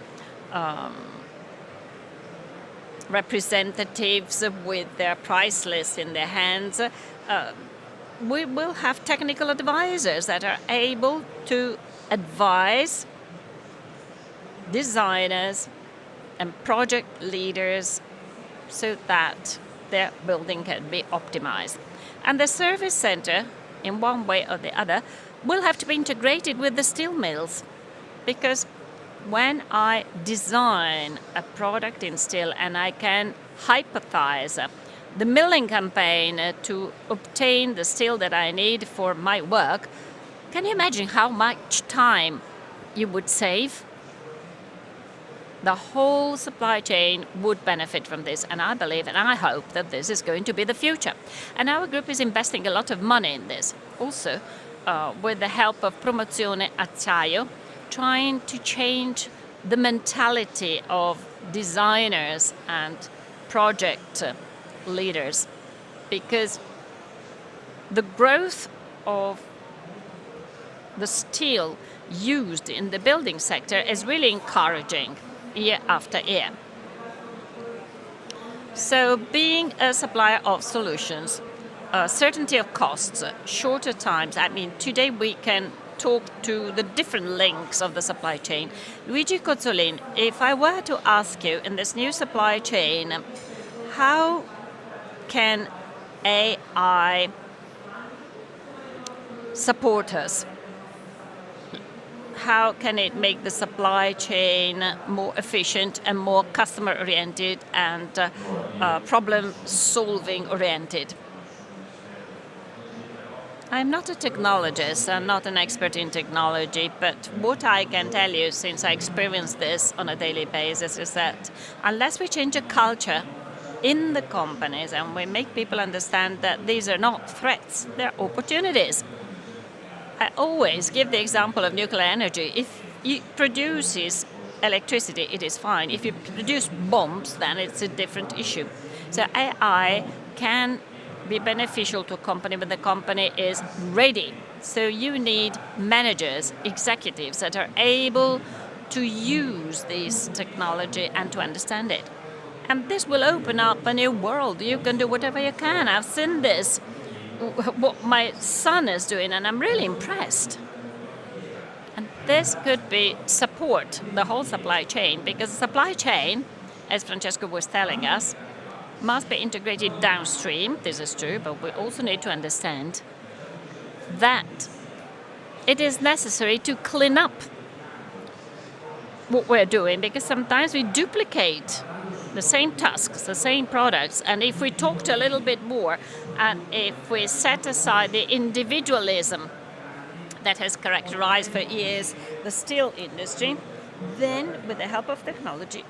representatives with their price list in their hands, we will have technical advisors that are able to advise designers and project leaders so that their building can be optimized. And the service center, in one way or the other, will have to be integrated with the steel mills, because when I design a product in steel and I can hypothesize the milling campaign to obtain the steel that I need for my work, can you imagine how much time you would save? the whole supply chain would benefit from this, and I believe and I hope that this is going to be the future. And our group is investing a lot of money in this, also with the help of Promozione Acciaio, trying to change the mentality of designers and project leaders, because the growth of the steel used in the building sector is really encouraging year after year. So being a supplier of solutions, certainty of costs, shorter times, I mean, today we can talk to the different links of the supply chain. Luigi Cozzolin, if I were to ask you in this new supply chain, how can AI support us? How can it make the supply chain more efficient and more customer-oriented and problem-solving oriented? I'm not a technologist, I'm not an expert in technology, but what I can tell you, since I experience this on a daily basis, is that unless we change a culture in the companies and we make people understand that these are not threats, they're opportunities. I always give the example of nuclear energy. If it produces electricity, it is fine. If you produce bombs, then it's a different issue. So AI can be beneficial to a company when the company is ready. So you need managers, executives that are able to use this technology and to understand it. And this will open up a new world. You can do whatever you can. I've seen this, what my son is doing, and I'm really impressed. And this could be support the whole supply chain, because the supply chain, as Francesco was telling us, must be integrated downstream. This is true, but we also need to understand that it is necessary to clean up what we're doing, because sometimes we duplicate the same tasks, the same products, and if we talked a little bit more, and if we set aside the individualism that has characterized for years the steel industry, then with the help of technology,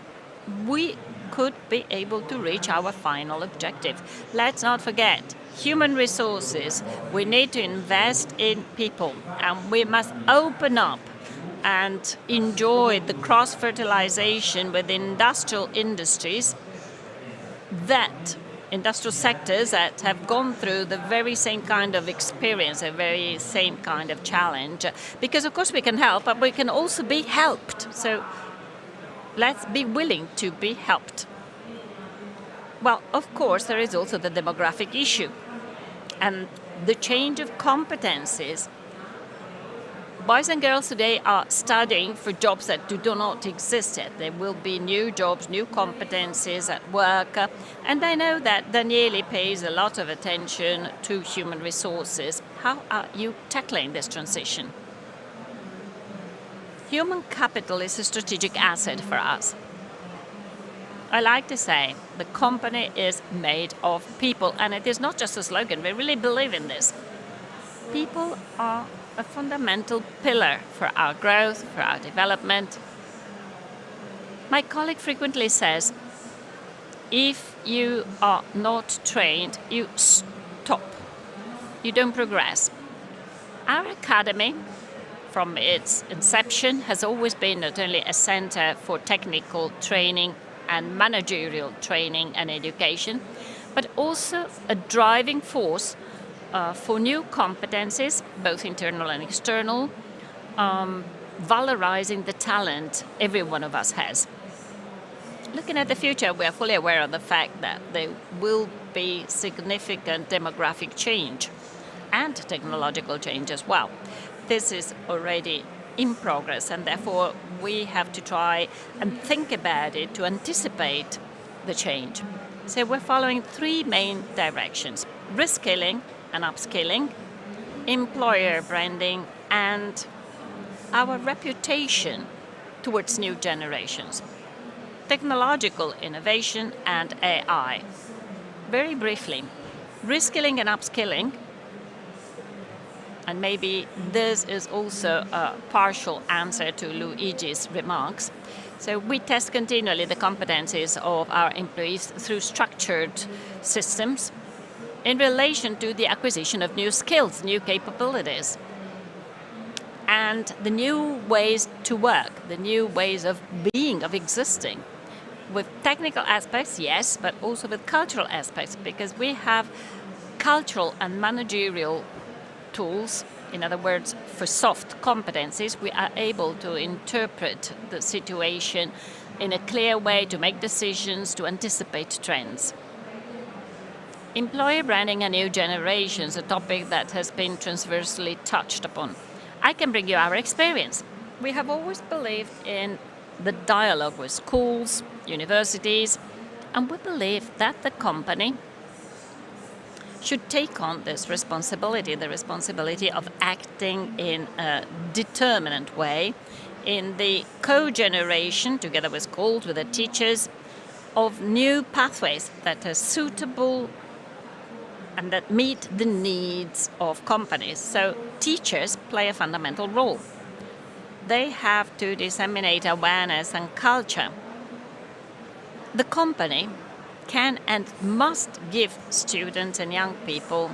we could be able to reach our final objective. Let's not forget, human resources. We need to invest in people, and we must open up and enjoy the cross-fertilization with industrial industries, that industrial sectors that have gone through the very same kind of experience, the very same kind of challenge. Because of course we can help, but we can also be helped. So let's be willing to be helped. Well, of course, there is also the demographic issue and the change of competencies. Boys and girls today are studying for jobs that do not exist yet. There will be new jobs, new competencies at work. And I know that Daniele pays a lot of attention to human resources. How are you tackling this transition? Human capital is a strategic asset for us. I like to say the company is made of people, and it is not just a slogan. We really believe in this. People are a fundamental pillar for our growth, for our development. My colleague frequently says, if you are not trained, you stop. You don't progress. Our academy, from its inception, has always been not only a center for technical training and managerial training and education, but also a driving force for new competencies, both internal and external, valorizing the talent every one of us has. Looking at the future, we are fully aware of the fact that there will be significant demographic change and technological change as well. This is already in progress, and therefore we have to try and think about it to anticipate the change. So we're following three main directions: reskilling and upskilling, employer branding, and our reputation towards new generations. Technological innovation and AI. Very briefly, reskilling and upskilling, and maybe this is also a partial answer to Luigi's remarks. So we test continually the competencies of our employees through structured systems in relation to the acquisition of new skills, new capabilities, and the new ways to work, the new ways of being, of existing, with technical aspects, yes, but also with cultural aspects, because we have cultural and managerial tools. In other words, for soft competencies, we are able to interpret the situation in a clear way, to make decisions, to anticipate trends. Employer branding and new generations, a topic that has been transversely touched upon. I can bring you our experience. We have always believed in the dialogue with schools, universities, and we believe that the company should take on this responsibility, the responsibility of acting in a determinant way in the co-generation, together with schools, with the teachers, of new pathways that are suitable and that meet the needs of companies. So teachers play a fundamental role. They have to disseminate awareness and culture. The company can and must give students and young people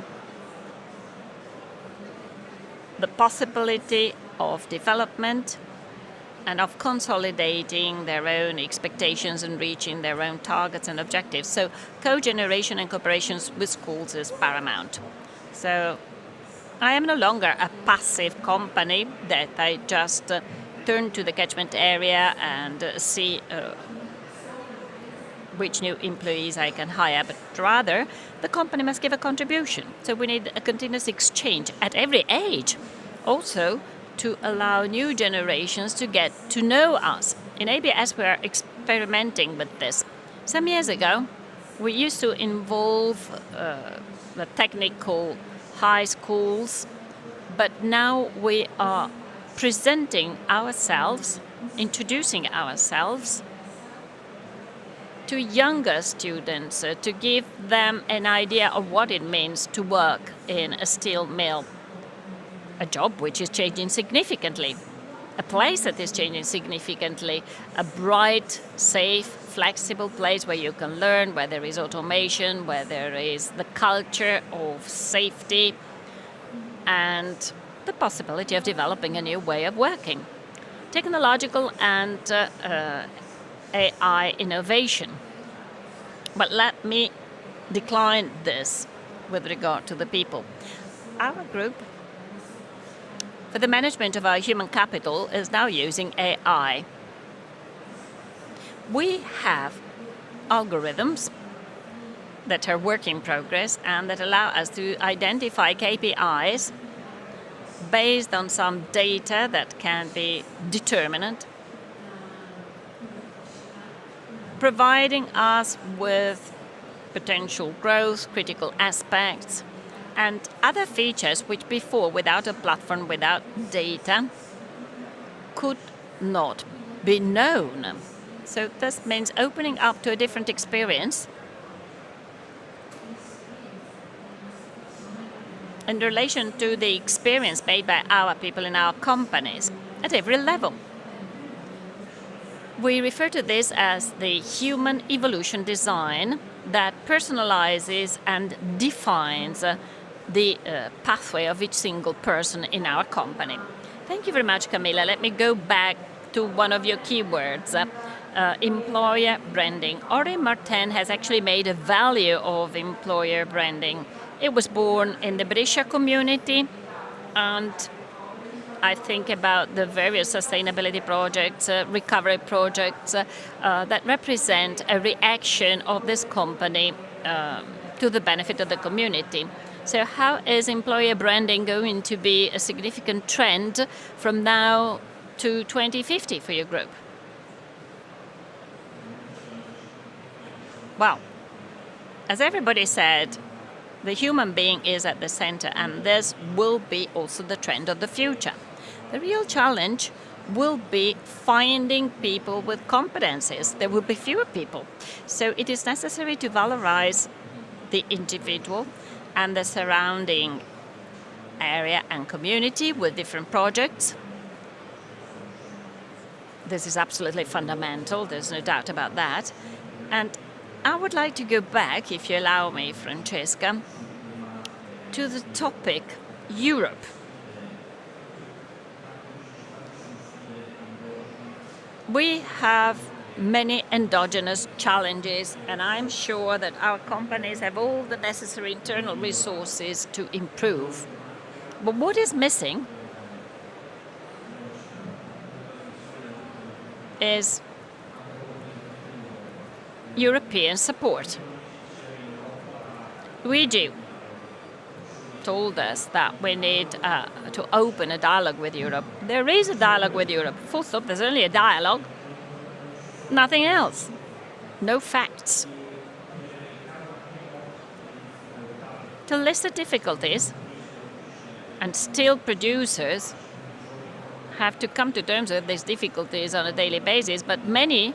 the possibility of development and of consolidating their own expectations and reaching their own targets and objectives. So co-generation and cooperation with schools is paramount. So I am no longer a passive company that I just turn to the catchment area and see which new employees I can hire, but rather the company must give a contribution. So we need a continuous exchange at every age, also to allow new generations to get to know us. In ABS we are experimenting with this. Some years ago we used to involve the technical high schools, but now we are presenting ourselves, introducing ourselves to younger students to give them an idea of what it means to work in a steel mill. A job which is changing significantly, a place that is changing significantly, a bright, safe, flexible place where you can learn, where there is automation, where there is the culture of safety and the possibility of developing a new way of working. Technological and AI innovation. But let me decline this with regard to the people. Our group, for the management of our human capital, is now using AI. We have algorithms that are work in progress and that allow us to identify KPIs based on some data that can be determinant, providing us with potential growth, critical aspects, and other features which before, without a platform, without data, could not be known. So this means opening up to a different experience in relation to the experience made by our people in our companies at every level. We refer to this as the human evolution design that personalizes and defines the pathway of each single person in our company. Thank you very much, Camilla. Let me go back to one of your keywords, employer branding. Henri Martin has actually made a value of employer branding. It was born in the Brescia community, and I think about the various sustainability projects, recovery projects that represent a reaction of this company to the benefit of the community. So how is employer branding going to be a significant trend from now to 2050 for your group? Well, as everybody said, the human being is at the center, and this will be also the trend of the future. The real challenge will be finding people with competencies. There will be fewer people. So it is necessary to valorize the individual and the surrounding area and community with different projects. This is absolutely fundamental, there's no doubt about that. And I would like to go back, if you allow me, Francesca, to the topic Europe. We have many endogenous challenges, and I'm sure that our companies have all the necessary internal resources to improve. But what is missing is European support. Luigi told us that we need to open a dialogue with Europe. There is a dialogue with Europe. Full stop, there's only a dialogue. Nothing else. No facts. To list the difficulties, and steel producers have to come to terms with these difficulties on a daily basis, but many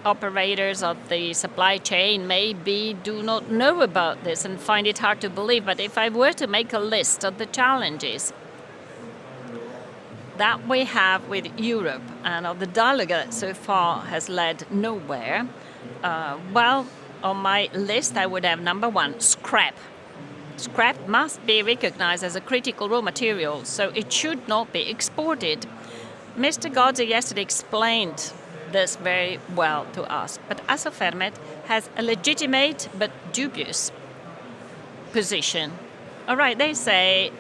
operators of the supply chain maybe do not know about this and find it hard to believe. But if I were to make a list of the challenges that we have with Europe and of the dialogue that so far has led nowhere, well, on my list I would have number one, scrap. Scrap must be recognized as a critical raw material, so it should not be exported. Mr. Gozzi yesterday explained this very well to us, but Assofermet has a legitimate but dubious position. All right, they say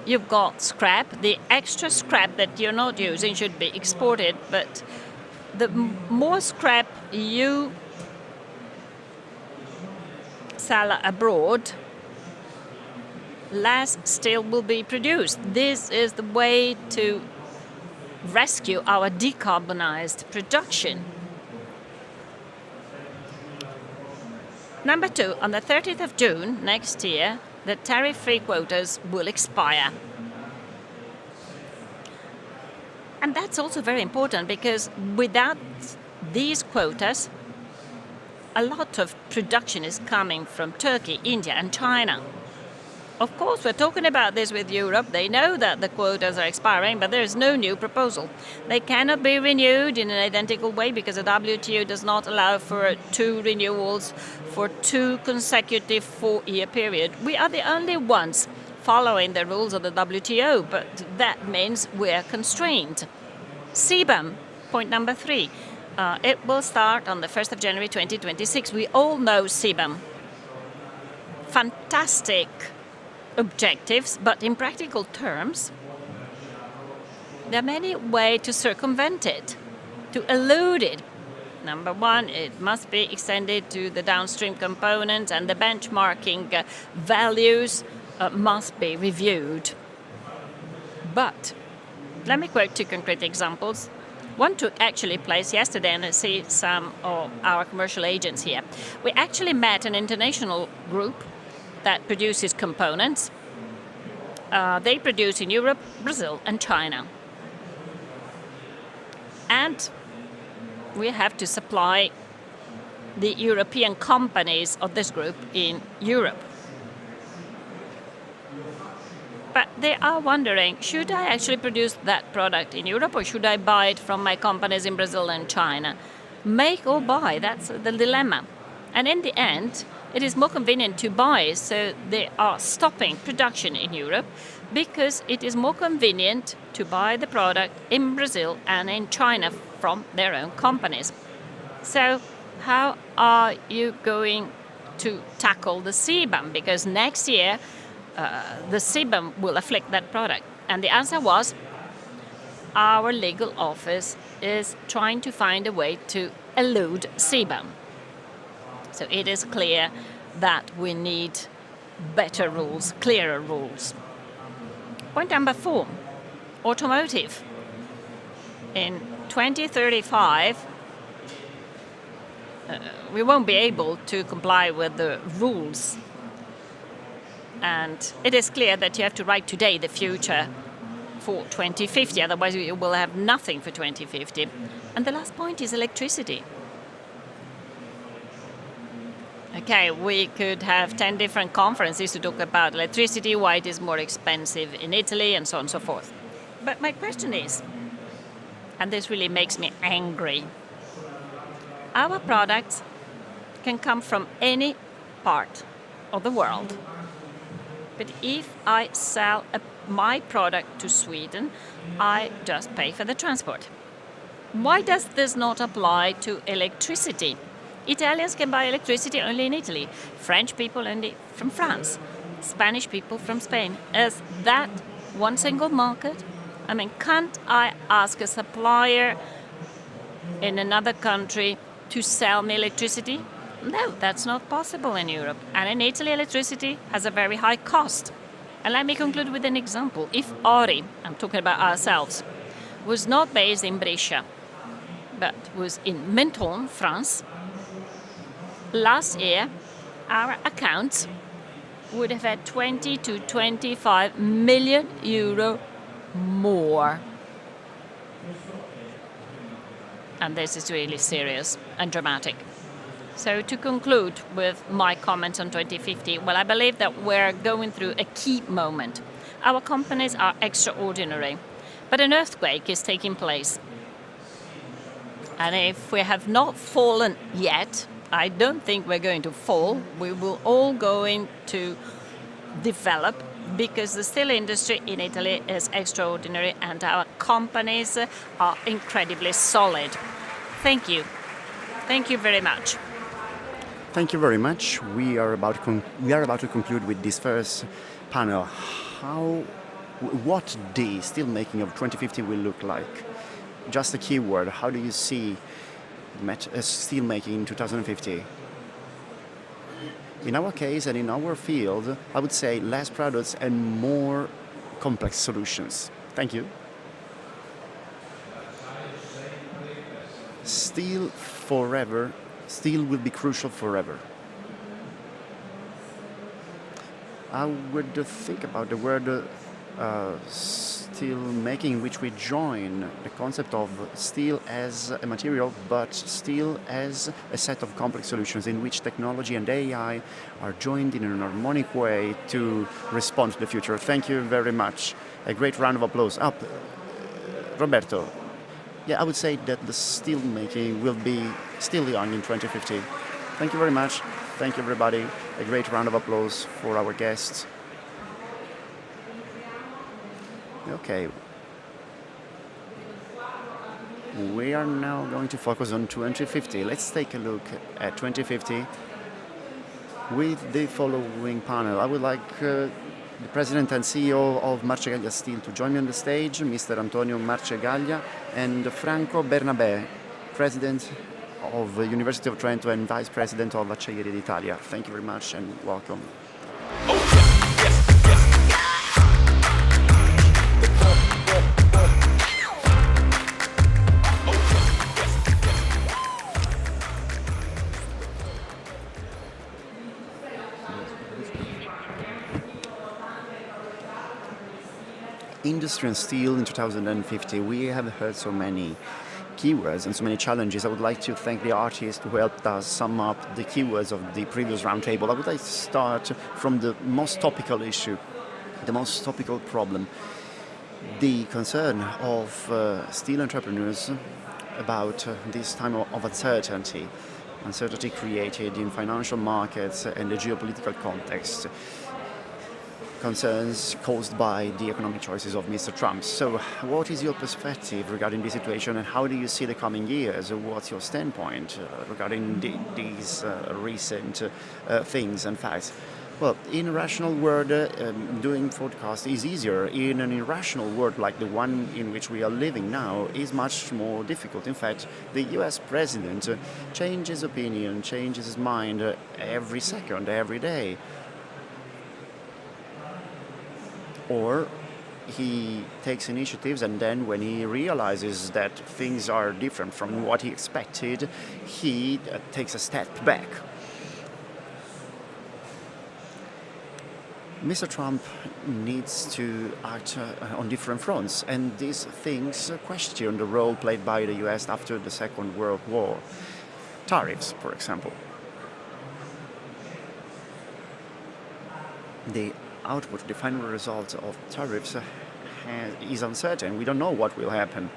you've got scrap, the extra scrap that you're not using should be exported, but the more scrap you sell abroad, less steel will be produced. This is the way to rescue our decarbonized production. Number two, on the 30th of June next year, the tariff-free quotas will expire. And that's also very important because without these quotas, a lot of production is coming from Turkey, India and China. Of course, we're talking about this with Europe. They know that the quotas are expiring, but there is no new proposal. They cannot be renewed in an identical way because the WTO does not allow for 2 renewals for 2 consecutive 4-year period. We are the only ones following the rules of the WTO, but that means we're constrained. CBAM, point number 3. It will start on the 1st of January 2026. We all know CBAM. Fantastic objectives, but in practical terms, there are many ways to circumvent it, to elude it. Number one, it must be extended to the downstream components, and the benchmarking values must be reviewed. But let me quote 2 concrete examples. One took actually place yesterday, and I see some of our commercial agents here. We actually met an international group that produces components. They produce in Europe, Brazil and China. And we have to supply the European companies of this group in Europe. But they are wondering, should I actually produce that product in Europe or should I buy it from my companies in Brazil and China? Make or buy, that's the dilemma. And in the end, it is more convenient to buy, so they are stopping production in Europe because it is more convenient to buy the product in Brazil and in China from their own companies. So how are you going to tackle the CBAM? Because next year, the CBAM will afflict that product. And the answer was, our legal office is trying to find a way to elude CBAM. So it is clear that we need better rules, clearer rules. Point number 4, automotive. In 2035, we won't be able to comply with the rules. And it is clear that you have to write today the future for 2050, otherwise you will have nothing for 2050. And the last point is electricity. Okay, we could have 10 different conferences to talk about electricity, why it is more expensive in Italy, and so on and so forth. But my question is, and this really makes me angry. Our products can come from any part of the world. But if I sell my product to Sweden, I just pay for the transport. Why does this not apply to electricity? Italians can buy electricity only in Italy, French people only from France, Spanish people from Spain. Is that one single market? I mean, can't I ask a supplier in another country to sell me electricity? No, that's not possible in Europe. And in Italy, electricity has a very high cost. And let me conclude with an example. If Ori, I'm talking about ourselves, was not based in Brescia, but was in Menton, France, last year our accounts would have had 20 to 25 million euro more. And this is really serious and dramatic. So to conclude with my comments on 2050, well, I believe that we're going through a key moment. Our companies are extraordinary, but an earthquake is taking place. And if we have not fallen yet, I don't think we're going to fall. We will all going to develop because the steel industry in Italy is extraordinary and our companies are incredibly solid. Thank you. Thank you very much. Thank you very much. We are about to conclude with this first panel. What the steelmaking of 2050 will look like? Just a keyword. How do you see steelmaking in 2050? In our case and in our field, I would say less products and more complex solutions. Thank you. Steel forever. Steel will be crucial forever. I would think about the word steel making, which we join the concept of steel as a material, but steel as a set of complex solutions in which technology and AI are joined in an harmonic way to respond to the future. Thank you very much. A great round of applause. Up, Roberto. Yeah, I would say that the steel making will be still young in 2050. Thank you very much. Thank you, everybody. A great round of applause for our guests. Okay. We are now going to focus on 2050. Let's take a look at 2050 with the following panel. I would like the President and CEO of Marcegaglia Steel to join me on the stage, Mr. Antonio Marcegaglia, and Franco Bernabé, President of the University of Trento and Vice President of Acciaio d'Italia. Thank you very much and welcome. Industry and steel in 2050. We have heard so many keywords and so many challenges. I would like to thank the artist who helped us sum up the keywords of the previous roundtable. I would like to start from the most topical issue, the most topical problem, the concern of steel entrepreneurs about this time of uncertainty created in financial markets and the geopolitical context. Concerns caused by the economic choices of Mr. Trump. So what is your perspective regarding this situation and how do you see the coming years? What's your standpoint regarding these recent things and facts? Well, in a rational world, doing forecast is easier. In an irrational world like the one in which we are living now is much more difficult. In fact, the US president changes opinion, changes his mind every second, every day. Or he takes initiatives and then when he realizes that things are different from what he expected, he takes a step back. Mr. Trump needs to act on different fronts, and these things question the role played by the US after the Second World War. Tariffs, for example. The output, the final result of tariffs is uncertain. We don't know what will happen.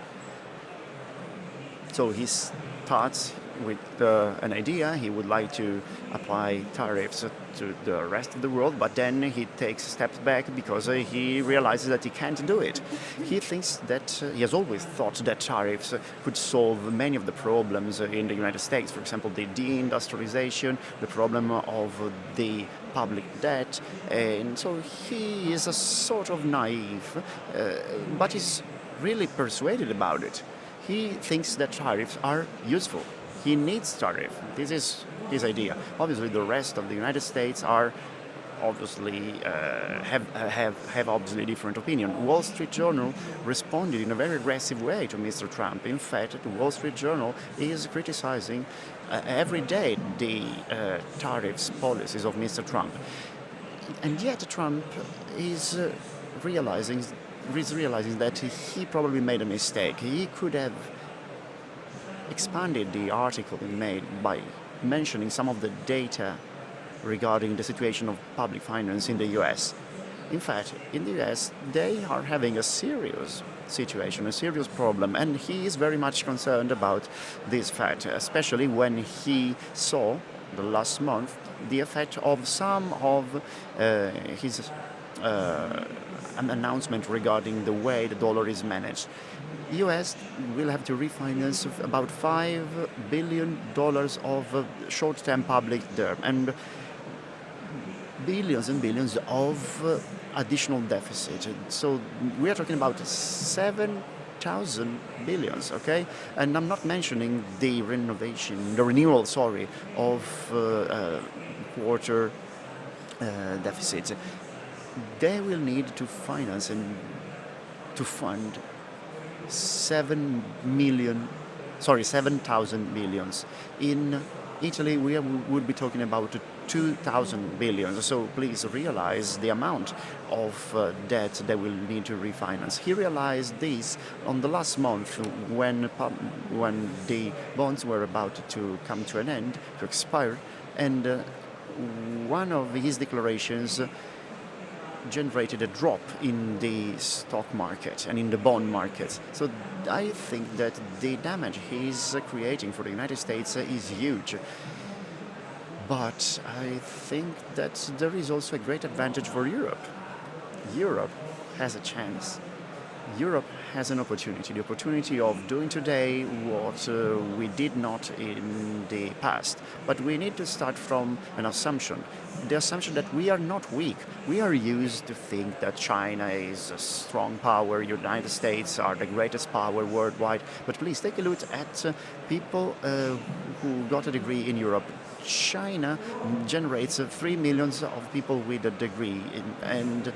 So he starts with an idea. He would like to apply tariffs to the rest of the world, but then he takes steps back because he realizes that he can't do it. He thinks that he has always thought that tariffs could solve many of the problems in the United States, for example, the deindustrialization, the problem of the public debt, and so he is a sort of naive, but he's really persuaded about it. He thinks that tariffs are useful. He needs tariff. This is his idea. Obviously, the rest of the United States are obviously have obviously different opinion. Wall Street Journal responded in a very aggressive way to Mr. Trump. In fact, the Wall Street Journal is criticizing every day the tariffs policies of Mr. Trump, and yet Trump is realizing that he probably made a mistake. He could have expanded the article he made by mentioning some of the data regarding the situation of public finance in the US. In fact, in the US, they are having a serious situation, a serious problem, and he is very much concerned about this fact, especially when he saw the last month the effect of some of his an announcement regarding the way the dollar is managed. US will have to refinance about $5 billion of short-term public debt and billions and billions of additional deficit. So we are talking about 7,000 billions, okay? And I'm not mentioning the renewal, of quarter deficits. They will need to finance and to fund 7,000 billions. In Italy, we would be talking about 2,000 billions. So please realize the amount of debt they will need to refinance. He realized this on the last month when the bonds were about to come to an end, to expire, and one of his declarations generated a drop in the stock market and in the bond market. So I think that the damage he's creating for the United States is huge. But I think that there is also a great advantage for Europe. Europe has a chance. Europe has an opportunity, the opportunity of doing today what we did not in the past. But we need to start from an assumption, the assumption that we are not weak. We are used to think that China is a strong power, United States are the greatest power worldwide. But please take a look at people who got a degree in Europe. China generates 3 million of people with a degree, and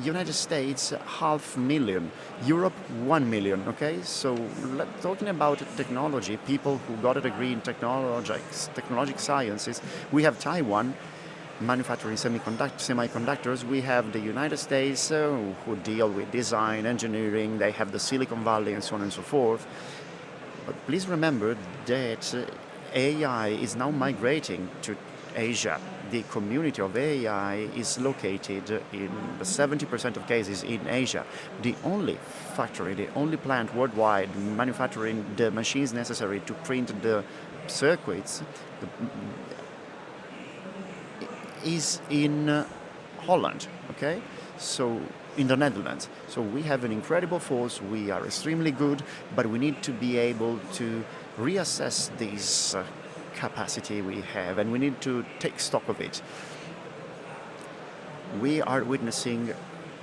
United States 500,000, Europe 1 million. Okay, so talking about technology, people who got a degree in technologic sciences, we have Taiwan manufacturing semiconductors. We have the United States who deal with design, engineering. They have the Silicon Valley and so on and so forth. But please remember that AI is now migrating to Asia. The community of AI is located in 70% of cases in Asia. The only factory, the only plant worldwide manufacturing the machines necessary to print the circuits is in Holland, okay? So in the Netherlands. So we have an incredible force, we are extremely good, but we need to be able to reassess this capacity we have, and we need to take stock of it. We are witnessing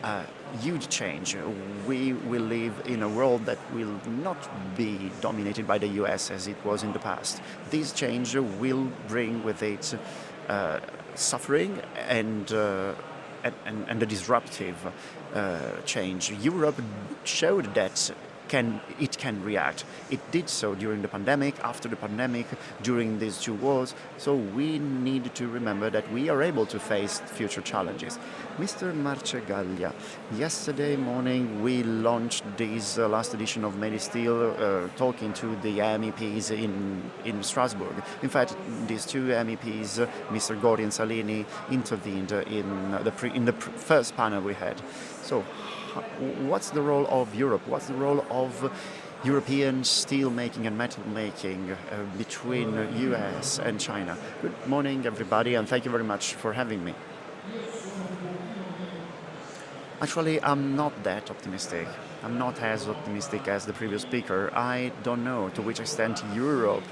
a huge change. We will live in a world that will not be dominated by the US as it was in the past. This change will bring with it suffering and a disruptive change. Europe showed that it can react. It did so during the pandemic, after the pandemic, during these two wars. So we need to remember that we are able to face future challenges. Mr. Marcegaglia, yesterday morning we launched this last edition of Medisteel, talking to the MEPs in Strasbourg. In fact, these two MEPs, Mr. Gori and Salini, intervened in the first panel we had. So what's the role of Europe? What's the role of European steel making and metal making between US and China. Good morning, everybody, and thank you very much for having me. Actually, I'm not that optimistic. I'm not as optimistic as the previous speaker. I don't know to which extent Europe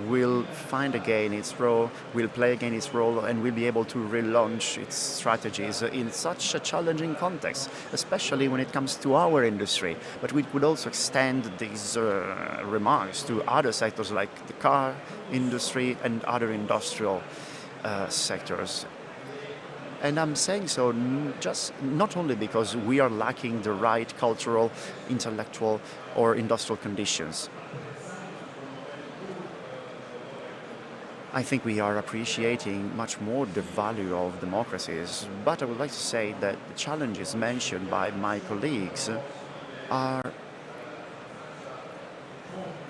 will find again its role, will play again its role, and will be able to relaunch its strategies in such a challenging context, especially when it comes to our industry. But we could also extend these remarks to other sectors like the car industry and other industrial sectors. And I'm saying so just not only because we are lacking the right cultural, intellectual, or industrial conditions. I think we are appreciating much more the value of democracies, but I would like to say that the challenges mentioned by my colleagues are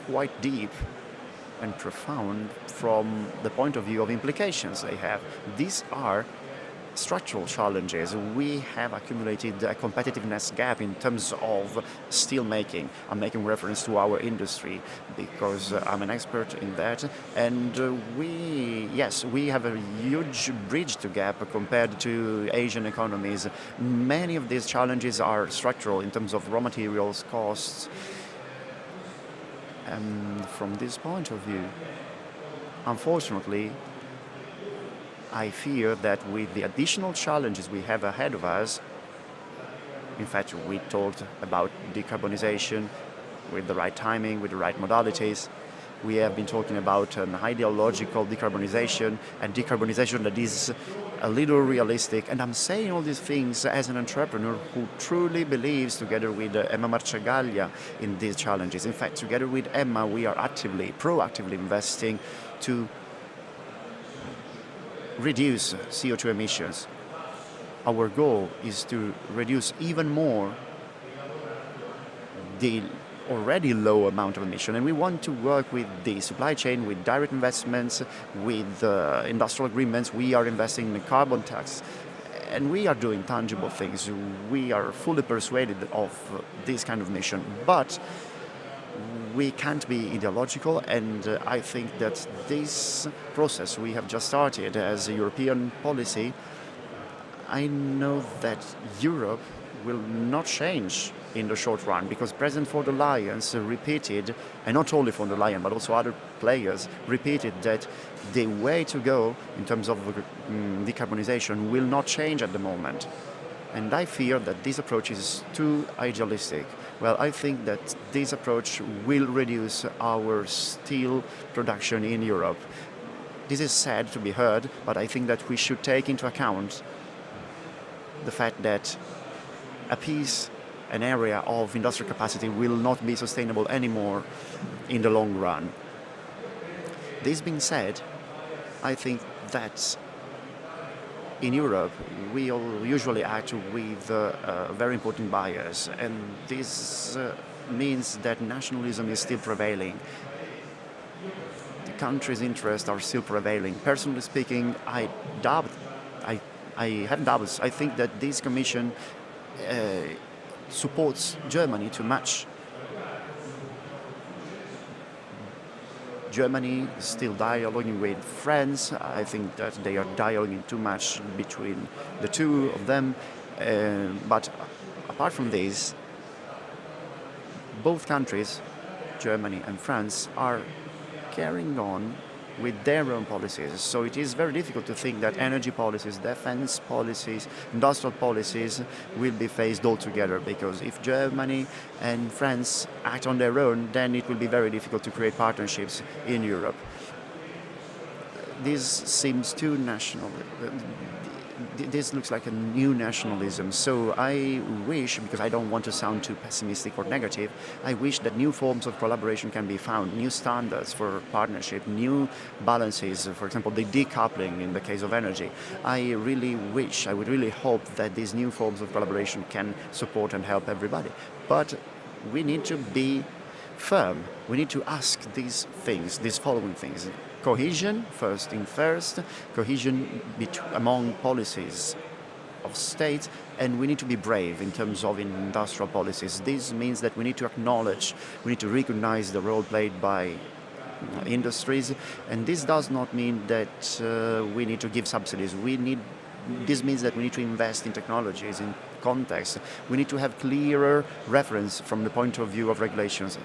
quite deep and profound from the point of view of implications they have. These are structural challenges. We have accumulated a competitiveness gap in terms of steel making. I'm making reference to our industry because I'm an expert in that. And we have a huge bridge to gap compared to Asian economies. Many of these challenges are structural in terms of raw materials, costs. And from this point of view, unfortunately, I fear that with the additional challenges we have ahead of us, in fact, we talked about decarbonization with the right timing, with the right modalities. We have been talking about an ideological decarbonization and decarbonization that is a little realistic. And I'm saying all these things as an entrepreneur who truly believes, together with Emma Marcegaglia, in these challenges. In fact, together with Emma, we are proactively investing to reduce CO2 emissions. Our goal is to reduce even more the already low amount of emission, and we want to work with the supply chain, with direct investments, with industrial agreements. We are investing in a carbon tax, and we are doing tangible things. We are fully persuaded of this kind of mission, but we can't be ideological, and I think that this process we have just started as a European policy, I know that Europe will not change in the short run because President von der Leyen repeated, and not only von der Leyen but also other players repeated that the way to go in terms of decarbonization will not change at the moment. And I fear that this approach is too idealistic. Well, I think that this approach will reduce our steel production in Europe. This is sad to be heard, but I think that we should take into account the fact that an area of industrial capacity will not be sustainable anymore in the long run. This being said, I think that in Europe, we all usually act with very important bias, and this means that nationalism is still prevailing. The country's interests are still prevailing. Personally speaking, I have doubts. I think that this Commission supports Germany too much. Germany is still dialoguing with France. I think that they are dialoguing too much between the two of them. But apart from this, both countries, Germany and France, are carrying on with their own policies. So it is very difficult to think that energy policies, defense policies, industrial policies will be phased all together, because if Germany and France act on their own, then it will be very difficult to create partnerships in Europe. This seems too national. This looks like a new nationalism. So I wish, because I don't want to sound too pessimistic or negative, I wish that new forms of collaboration can be found, new standards for partnership, new balances, for example, the decoupling in the case of energy. I would really hope that these new forms of collaboration can support and help everybody. But we need to be firm. We need to ask these following things. Cohesion, first, cohesion among policies. of state, and we need to be brave in terms of industrial policies. This means that we need to acknowledge, we need to recognize the role played by industries, and this does not mean that we need to give subsidies. This means that we need to invest in technologies, in context. We need to have clearer reference from the point of view of regulations.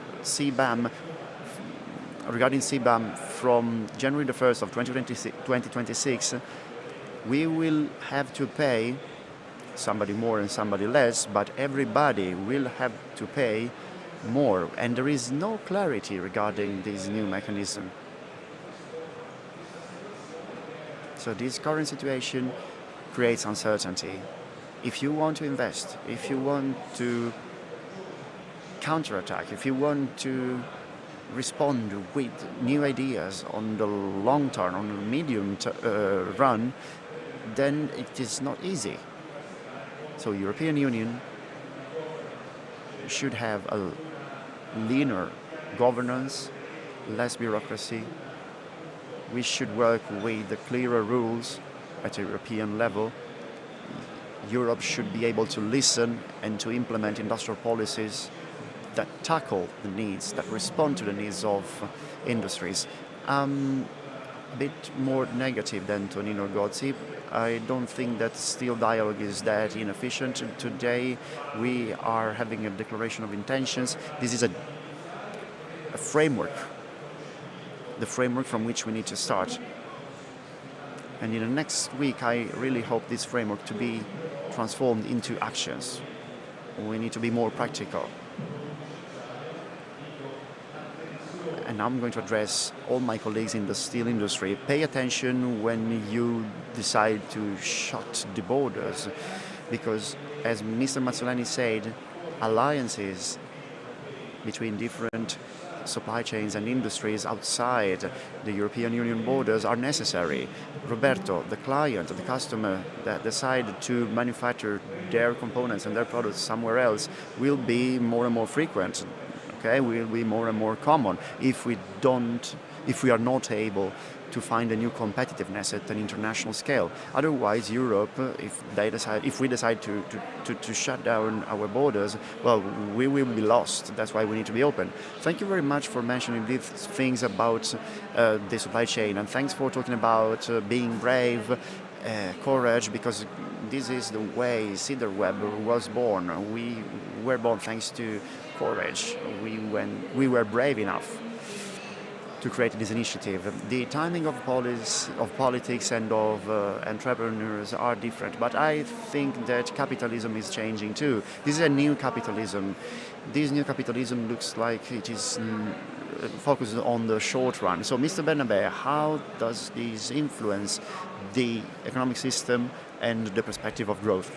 Regarding CBAM, from January the 1st of 2026, we will have to pay, somebody more and somebody less, but everybody will have to pay more, and there is no clarity regarding this new mechanism. So this current situation creates uncertainty. If you want to invest, if you want to counterattack, if you want to respond with new ideas on the long term, on the medium run, then it is not easy. So European Union should have a leaner governance, less bureaucracy. We should work with the clearer rules at a European level. Europe should be able to listen and to implement industrial policies that tackle the needs, that respond to the needs of industries. A bit more negative than Tonino Gozzi. I don't think that still dialogue is that inefficient. Today we are having a declaration of intentions. This is a framework, the framework from which we need to start. And in the next week, I really hope this framework to be transformed into actions. We need to be more practical. And I'm going to address all my colleagues in the steel industry. Pay attention when you decide to shut the borders, because as Mr. Mazzolani said, alliances between different supply chains and industries outside the European Union borders are necessary. Roberto, the client, the customer that decide to manufacture their components and their products somewhere else will be more and more frequent. Okay, will be more and more common if we are not able to find a new competitiveness at an international scale. Otherwise, Europe, if we decide to shut down our borders, well, we will be lost. That's why we need to be open. Thank you very much for mentioning these things about the supply chain, and thanks for talking about being brave, courage, because this is the way Cedarweb was born. We were born thanks to courage. We were brave enough to create this initiative. The timing of politics and of entrepreneurs are different, but I think that capitalism is changing too. This is a new capitalism. This new capitalism looks like it is focused on the short run. So, Mr. Bernabé, how does this influence the economic system and the perspective of growth?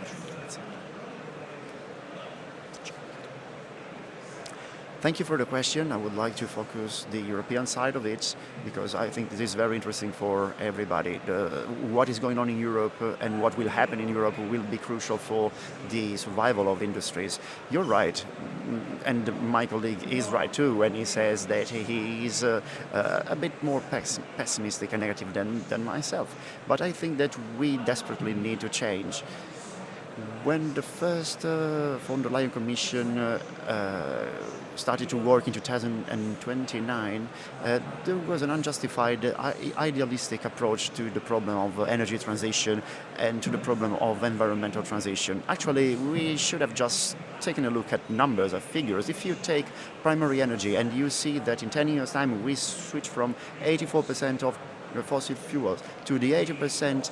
Thank you for the question. I would like to focus the European side of it because I think this is very interesting for everybody. What is going on in Europe and what will happen in Europe will be crucial for the survival of industries. You're right, and my colleague is right too when he says that he is a bit more pessimistic and negative than myself. But I think that we desperately need to change. When the first von der Leyen Commission started to work in 2029, there was an unjustified, idealistic approach to the problem of energy transition and to the problem of environmental transition. Actually, we should have just taken a look at numbers, at figures. If you take primary energy and you see that in 10 years' time we switch from 84% of fossil fuels to the 80%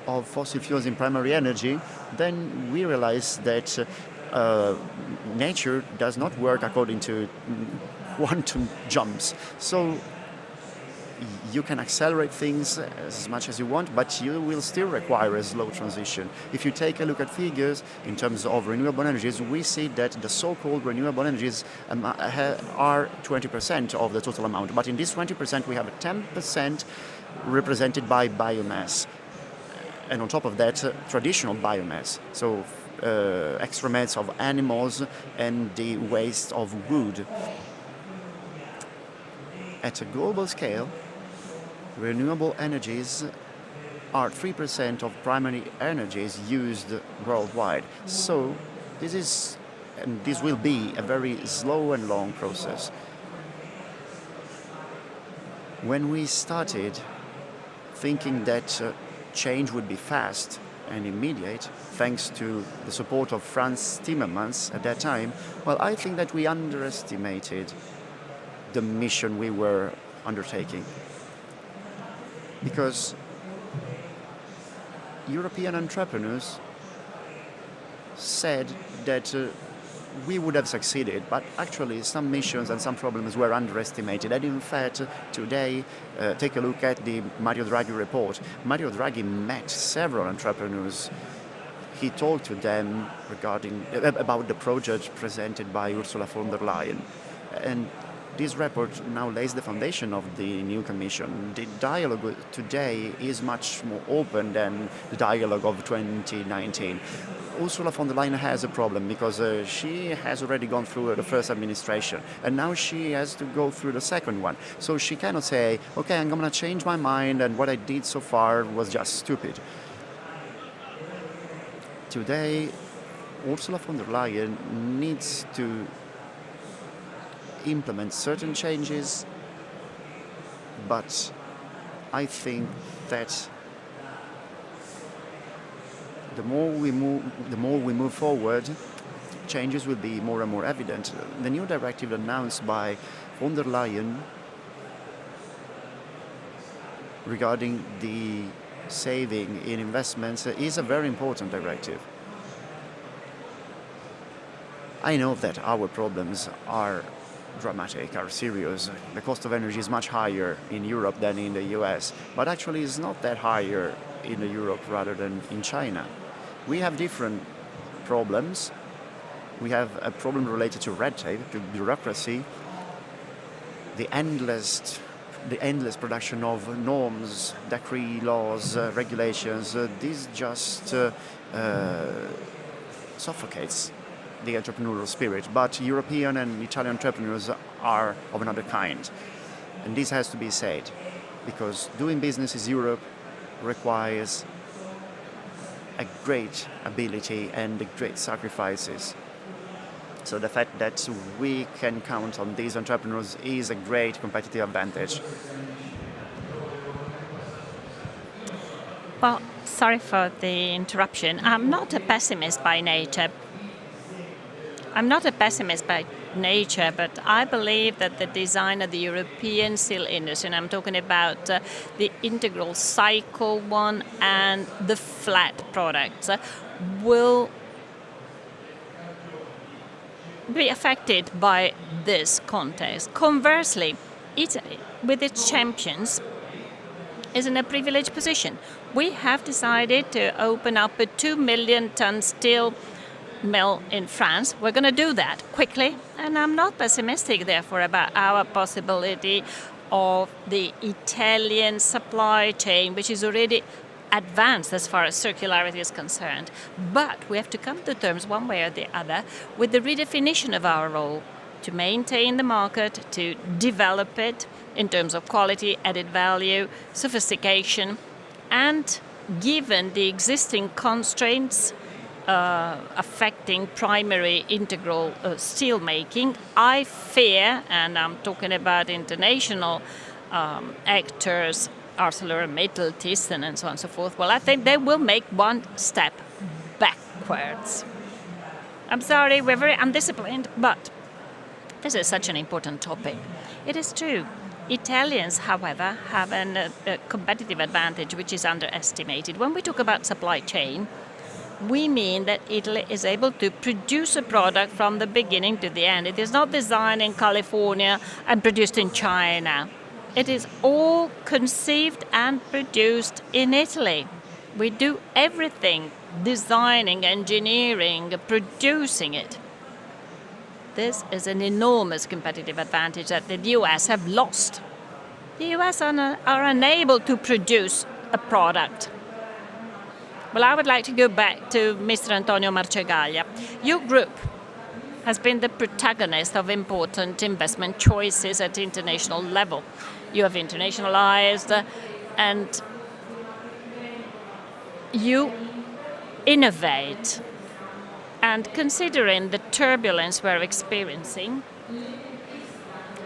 of fossil fuels in primary energy, then we realize that nature does not work according to quantum jumps. So you can accelerate things as much as you want, but you will still require a slow transition. If you take a look at figures in terms of renewable energies, we see that the so-called renewable energies are 20% of the total amount. But in this 20%, we have a 10% represented by biomass. And on top of that, traditional biomass. So excrements of animals and the waste of wood. At a global scale, renewable energies are 3% of primary energies used worldwide. So this will be a very slow and long process. When we started thinking that change would be fast and immediate, thanks to the support of Franz Timmermans at that time, well, I think that we underestimated the mission we were undertaking. Because European entrepreneurs said that we would have succeeded, but actually some missions and some problems were underestimated. And in fact, today, take a look at the Mario Draghi report. Mario Draghi met several entrepreneurs. He talked to them about the project presented by Ursula von der Leyen. And this report now lays the foundation of the new Commission. The dialogue today is much more open than the dialogue of 2019. Ursula von der Leyen has a problem because she has already gone through the first administration and now she has to go through the second one. So she cannot say, okay, I'm going to change my mind and what I did so far was just stupid. Today, Ursula von der Leyen needs to implement certain changes, but I think that the more we move forward, changes will be more and more evident. The new directive announced by von der Leyen regarding the saving in investments is a very important directive. I know that our problems are dramatic, are serious. The cost of energy is much higher in Europe than in the US, but actually it's not that higher in Europe rather than in China. We have different problems. We have a problem related to red tape, to bureaucracy, the endless production of norms, decree, laws, regulations. This just suffocates the entrepreneurial spirit. But European and Italian entrepreneurs are of another kind. And this has to be said, because doing business in Europe requires a great ability and great sacrifices. So the fact that we can count on these entrepreneurs is a great competitive advantage. Well, sorry for the interruption. I'm not a pessimist by nature. But I believe that the design of the European steel industry, and I'm talking about the integral cycle one and the flat products, will be affected by this context. Conversely, Italy, with its champions, is in a privileged position. We have decided to open up a 2 million ton steel mill in France. We're going to do that quickly, and I'm not pessimistic, therefore, about our possibility of the Italian supply chain, which is already advanced as far as circularity is concerned. But we have to come to terms one way or the other with the redefinition of our role to maintain the market, to develop it in terms of quality, added value, sophistication, and given the existing constraints affecting primary integral steel making, I fear, and I'm talking about international actors, ArcelorMittal, Thyssen, and so on and so forth, well, I think they will make one step backwards. I'm sorry, we're very undisciplined, but this is such an important topic. It is true. Italians, however, have a competitive advantage which is underestimated. When we talk about supply chain, we mean that Italy is able to produce a product from the beginning to the end. It is not designed in California and produced in China. It is all conceived and produced in Italy. We do everything, designing, engineering, producing it. This is an enormous competitive advantage that the US have lost. The US are unable to produce a product. Well, I would like to go back to Mr. Antonio Marcegaglia. Your group has been the protagonist of important investment choices at international level. You have internationalized, and you innovate. And considering the turbulence we're experiencing,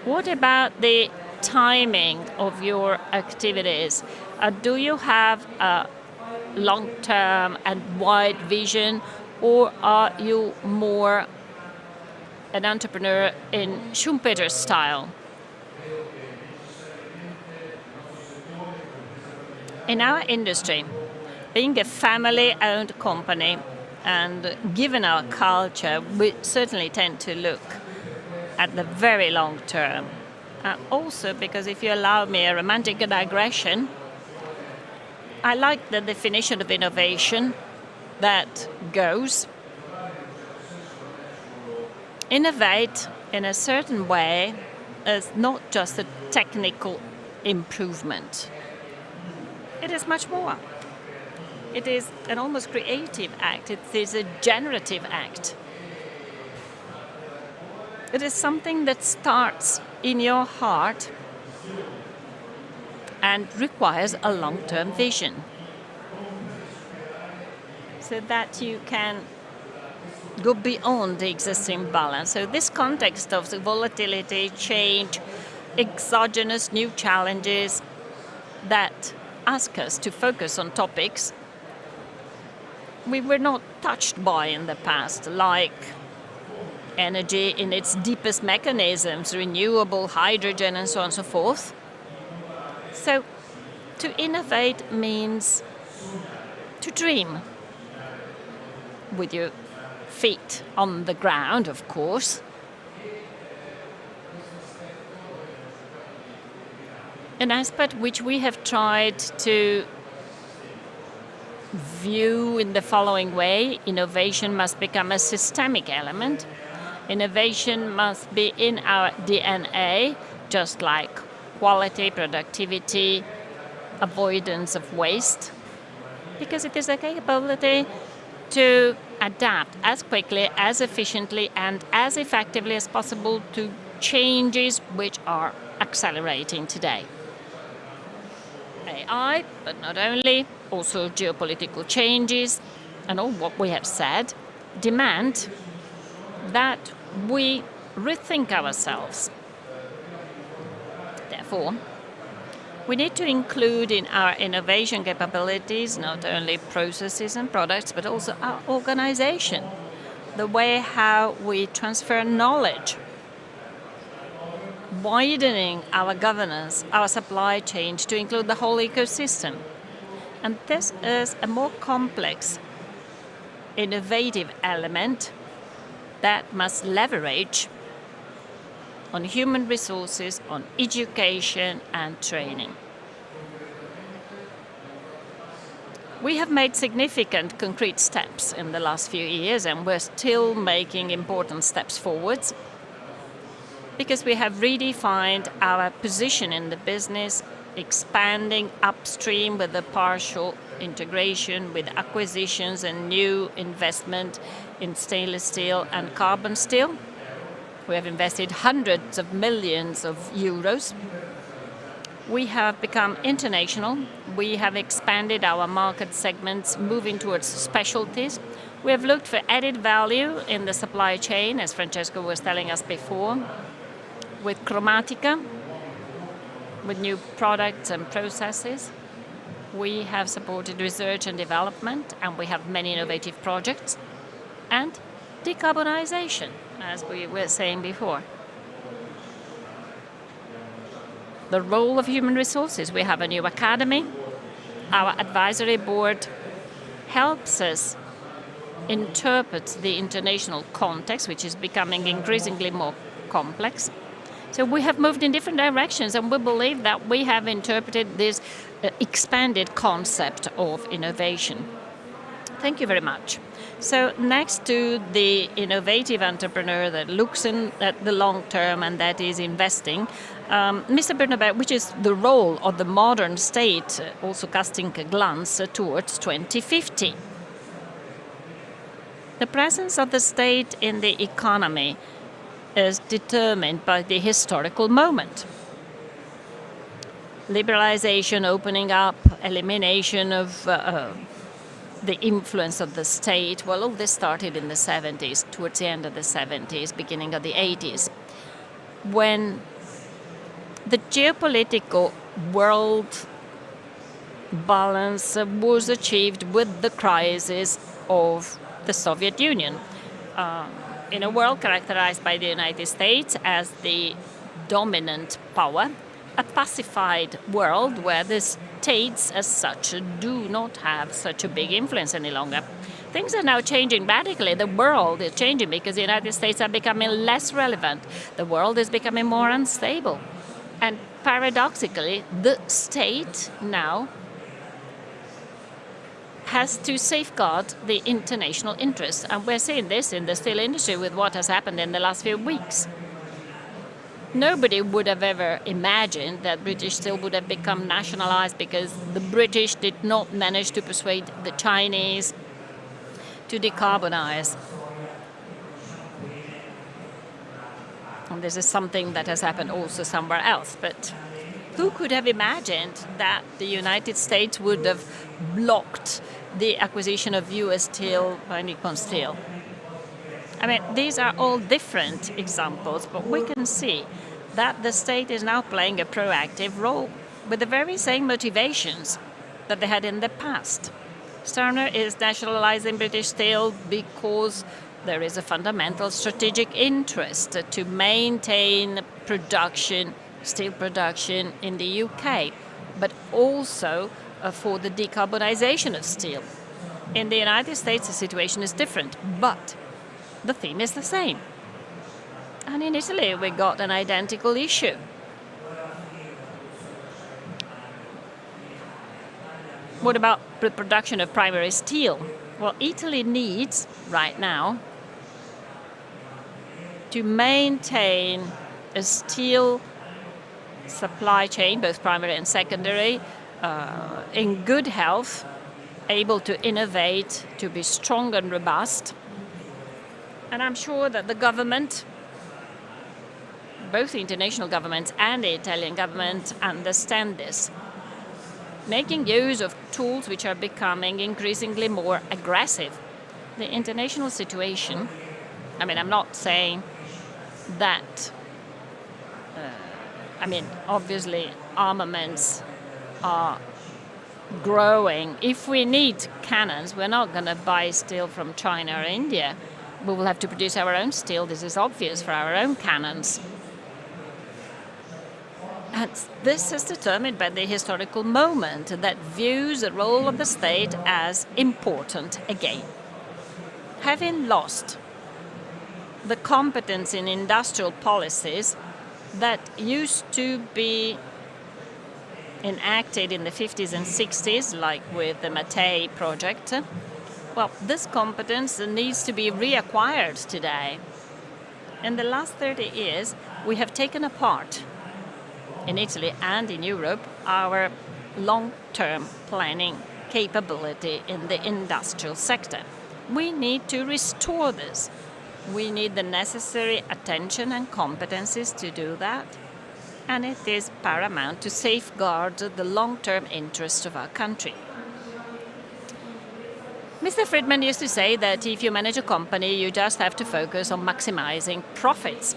what about the timing of your activities? Do you have a long-term and wide vision, or are you more an entrepreneur in Schumpeter's style? In our industry, being a family-owned company, and given our culture, we certainly tend to look at the very long term. Also, because if you allow me a romantic digression, I like the definition of innovation that goes: innovate in a certain way is not just a technical improvement. It is much more. It is an almost creative act. It is a generative act. It is something that starts in your heart and requires a long-term vision, so that you can go beyond the existing balance. So this context of the volatility, change, exogenous new challenges that ask us to focus on topics we were not touched by in the past, like energy in its deepest mechanisms, renewable hydrogen, and so on and so forth. So to innovate means to dream with your feet on the ground, of course. An aspect which we have tried to view in the following way: innovation must become a systemic element. Innovation must be in our DNA, just like quality, productivity, avoidance of waste, because it is a capability to adapt as quickly, as efficiently, and as effectively as possible to changes which are accelerating today. AI, but not only, also geopolitical changes and all what we have said, demand that we rethink ourselves. Therefore, we need to include in our innovation capabilities not only processes and products, but also our organization, the way how we transfer knowledge, widening our governance, our supply chain to include the whole ecosystem. And this is a more complex, innovative element that must leverage on human resources, on education and training. We have made significant concrete steps in the last few years, and we're still making important steps forwards, because we have redefined our position in the business, expanding upstream with the partial integration, with acquisitions and new investment in stainless steel and carbon steel. We have invested hundreds of millions of euros. We have become international. We have expanded our market segments, moving towards specialties. We have looked for added value in the supply chain, as Francesco was telling us before, with Chromatica, with new products and processes. We have supported research and development, and we have many innovative projects. And decarbonization, as we were saying before. The role of human resources. We have a new academy. Our advisory board helps us interpret the international context, which is becoming increasingly more complex. So we have moved in different directions, and we believe that we have interpreted this expanded concept of innovation. Thank you very much. So next to the innovative entrepreneur that looks at the long term and that is investing, Mr. Bernabé, which is the role of the modern state, also casting a glance towards 2050. The presence of the state in the economy is determined by the historical moment. Liberalization, opening up, elimination of the influence of the state. Well, all this started in the 70s, towards the end of the 70s, beginning of the 80s, when the geopolitical world balance was achieved with the crisis of the Soviet Union. In a world characterized by the United States as the dominant power, a pacified world where the states as such do not have such a big influence any longer. Things are now changing radically. The world is changing because the United States are becoming less relevant. The world is becoming more unstable. And paradoxically, the state now has to safeguard the international interests. And we're seeing this in the steel industry with what has happened in the last few weeks. Nobody would have ever imagined that British Steel would have become nationalized because the British did not manage to persuade the Chinese to decarbonize. And this is something that has happened also somewhere else. But who could have imagined that the United States would have blocked the acquisition of US Steel by Nippon Steel? I mean, these are all different examples, but we can see that the state is now playing a proactive role with the very same motivations that they had in the past. Turner is nationalizing British Steel because there is a fundamental strategic interest to maintain production, steel production in the UK, but also for the decarbonization of steel. In the United States, the situation is different, but the theme is the same. And in Italy, we got an identical issue. What about the production of primary steel? Well, Italy needs, right now, to maintain a steel supply chain, both primary and secondary, in good health, able to innovate, to be strong and robust. And I'm sure that the government, both the international governments and the Italian government, understand this, making use of tools which are becoming increasingly more aggressive. The international situation, I mean, I'm not saying that, obviously armaments are growing. If we need cannons, we're not going to buy steel from China or India. We will have to produce our own steel. This is obvious for our own cannons. And this is determined by the historical moment that views the role of the state as important again. Having lost the competence in industrial policies that used to be enacted in the 50s and 60s, like with the Mattei project, well, this competence needs to be reacquired today. In the last 30 years, we have taken apart, in Italy and in Europe, our long-term planning capability in the industrial sector. We need to restore this. We need the necessary attention and competencies to do that. And it is paramount to safeguard the long-term interests of our country. Mr. Friedman used to say that if you manage a company, you just have to focus on maximizing profits.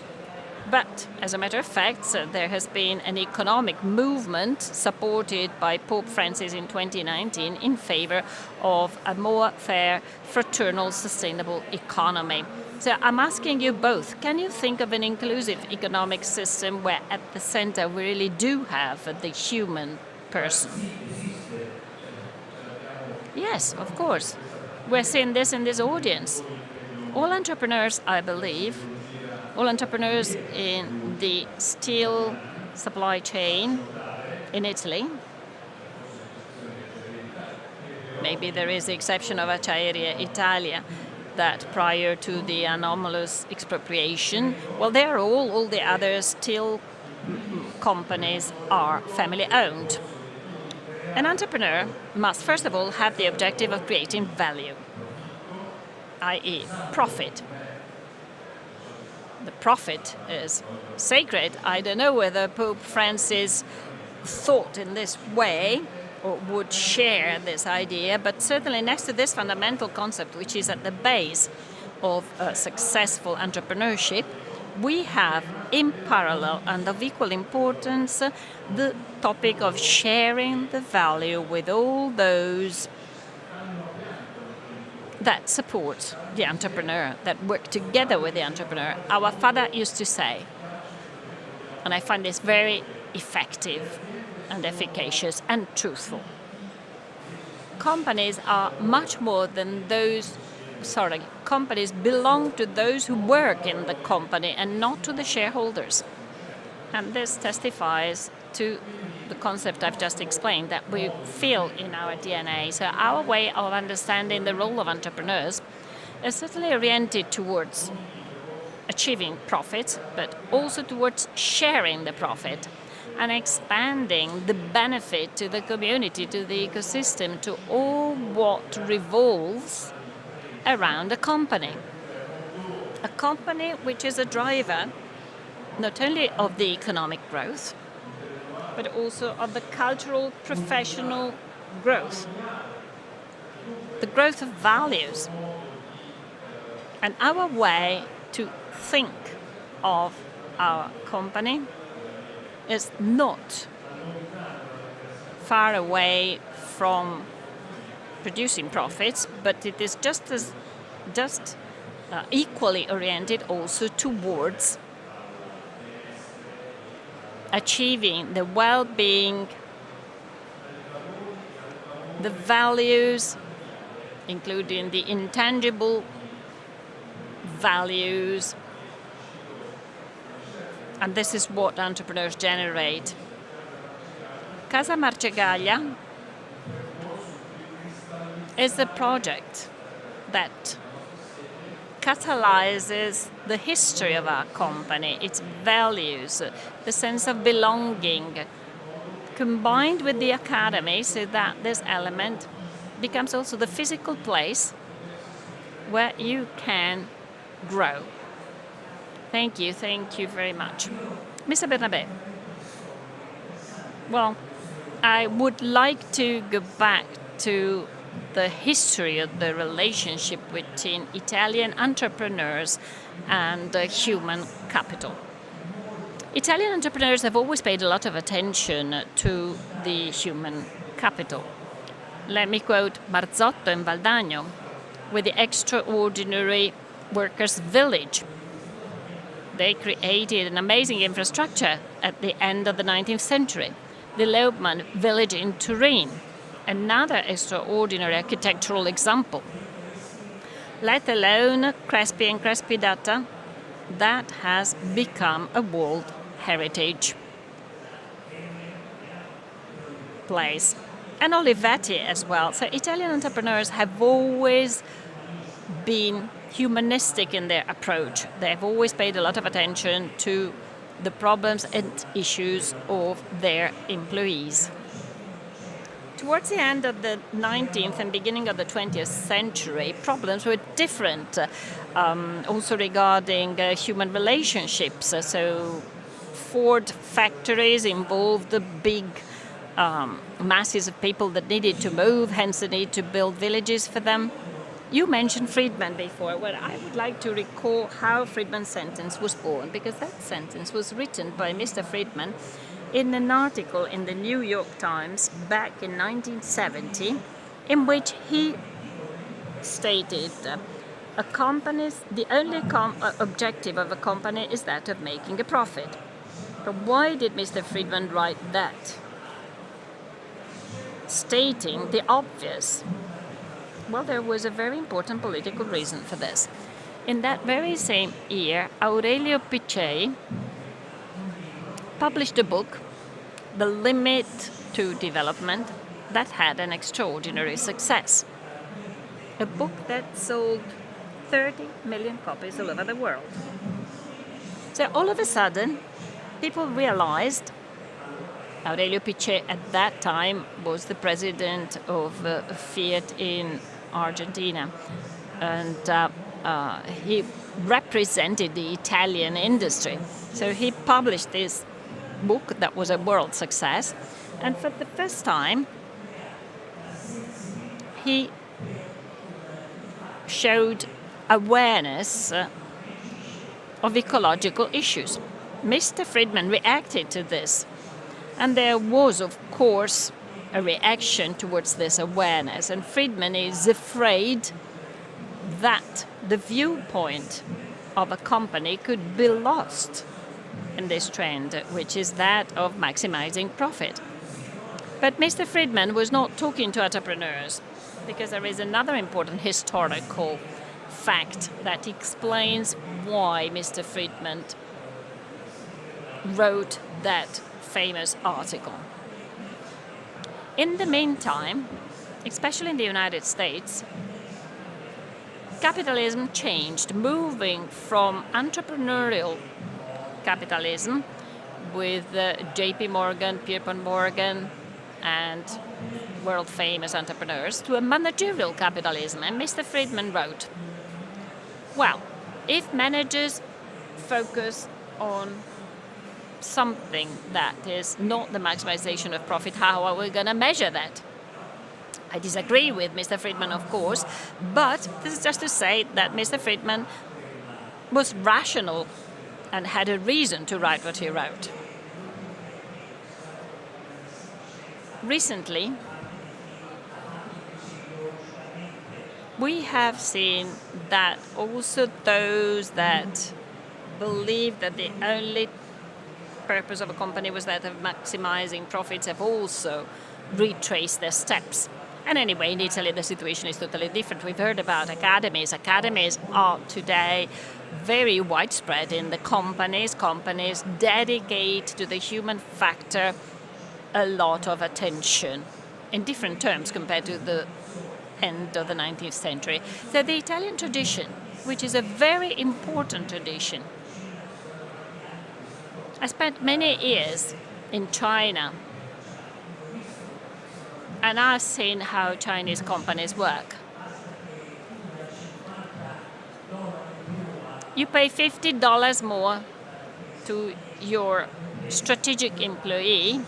But, as a matter of fact, there has been an economic movement supported by Pope Francis in 2019 in favor of a more fair, fraternal, sustainable economy. So I'm asking you both, can you think of an inclusive economic system where at the center we really do have the human person? Yes, of course. We're seeing this in this audience. All entrepreneurs, I believe, all entrepreneurs in the steel supply chain in Italy, maybe there is the exception of Acciaio Italia, that prior to the anomalous expropriation, well, they're all the other steel companies are family-owned. An entrepreneur must, first of all, have the objective of creating value, i.e. profit. The profit is sacred. I don't know whether Pope Francis thought in this way, or would share this idea, but certainly next to this fundamental concept, which is at the base of successful entrepreneurship, we have in parallel and of equal importance the topic of sharing the value with all those that support the entrepreneur, that work together with the entrepreneur. Our father used to say, and I find this very effective and efficacious and truthful, companies are much more than those, companies belong to those who work in the company and not to the shareholders. And this testifies to the concept I've just explained, that we feel in our DNA. So our way of understanding the role of entrepreneurs is certainly oriented towards achieving profit, but also towards sharing the profit and expanding the benefit to the community, to the ecosystem, to all what revolves around a company. A company which is a driver not only of the economic growth, but also of the cultural, professional growth, the growth of values. And our way to think of our company is not far away from producing profits, but it is just equally oriented also towards achieving the well-being, the values, including the intangible values, and this is what entrepreneurs generate. Casa Marcegaglia is the project that catalyzes the history of our company, its values, the sense of belonging, combined with the academy, so that this element becomes also the physical place where you can grow. Thank you very much. Mr. Bernabé, well, I would like to go back to the history of the relationship between Italian entrepreneurs and human capital. Italian entrepreneurs have always paid a lot of attention to the human capital. Let me quote Barzotto and Valdagno with the extraordinary workers' village. They created an amazing infrastructure at the end of the 19th century. The Leubman village in Turin, another extraordinary architectural example. Let alone Crespi and Crespidata, that has become a World Heritage place. And Olivetti as well. So Italian entrepreneurs have always been humanistic in their approach. They have always paid a lot of attention to the problems and issues of their employees. Towards the end of the 19th and beginning of the 20th century, problems were different, also regarding human relationships. So Ford factories involved the big masses of people that needed to move, hence the need to build villages for them. You mentioned Friedman before. Well, I would like to recall how Friedman's sentence was born, because that sentence was written by Mr. Friedman in an article in the New York Times back in 1970, in which he stated the only objective of a company is that of making a profit. But why did Mr. Friedman write that? Stating the obvious. Well, there was a very important political reason for this. In that very same year, Aurelio Pichei published a book, The Limit to Development, that had an extraordinary success. A book that sold 30 million copies all over the world. So all of a sudden, people realized, Aurelio Pichei at that time was the president of Fiat in Argentina, and he represented the Italian industry. So he published this book that was a world success, and for the first time he showed awareness of ecological issues. Mr. Friedman reacted to this, and there was, of course, a reaction towards this awareness, and Friedman is afraid that the viewpoint of a company could be lost in this trend, which is that of maximizing profit. But Mr. Friedman was not talking to entrepreneurs, because there is another important historical fact that explains why Mr. Friedman wrote that famous article. In the meantime, especially in the United States, capitalism changed, moving from entrepreneurial capitalism with J.P. Morgan, Pierpont Morgan, and world-famous entrepreneurs to a managerial capitalism. And Mr. Friedman wrote, well, if managers focus on something that is not the maximization of profit, how are we going to measure that? I disagree with Mr. Friedman, of course, but this is just to say that Mr. Friedman was rational and had a reason to write what he wrote. Recently, we have seen that also those that believe that the only purpose of a company was that of maximizing profits have also retraced their steps. And anyway, in Italy, the situation is totally different. We've heard about academies. Academies are today very widespread in the companies. Companies dedicate to the human factor a lot of attention in different terms compared to the end of the 19th century. So the Italian tradition, which is a very important tradition. I spent many years in China, and I've seen how Chinese companies work. You pay $50 more to your strategic employee,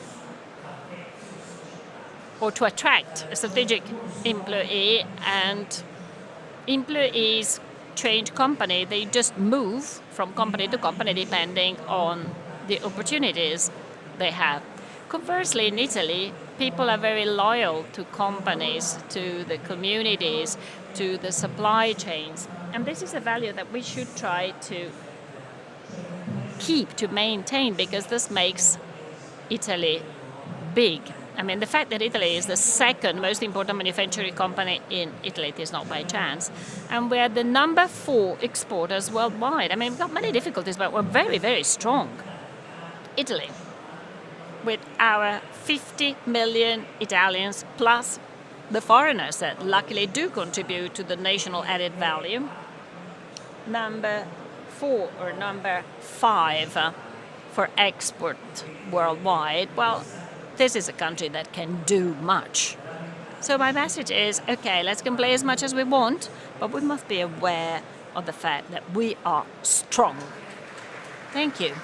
or to attract a strategic employee, and employees change company. They just move from company to company depending on the opportunities they have. Conversely, in Italy, people are very loyal to companies, to the communities, to the supply chains. And this is a value that we should try to keep, to maintain, because this makes Italy big. I mean, the fact that Italy is the second most important manufacturing company in Italy, it is not by chance. And we're the number 4 exporters worldwide. I mean, we've got many difficulties, but we're very, very strong. Italy, with our 50 million Italians plus the foreigners that luckily do contribute to the national added value. Number 4 or number 5 for export worldwide. Well, this is a country that can do much. So my message is, okay, let's complain as much as we want, but we must be aware of the fact that we are strong. Thank you.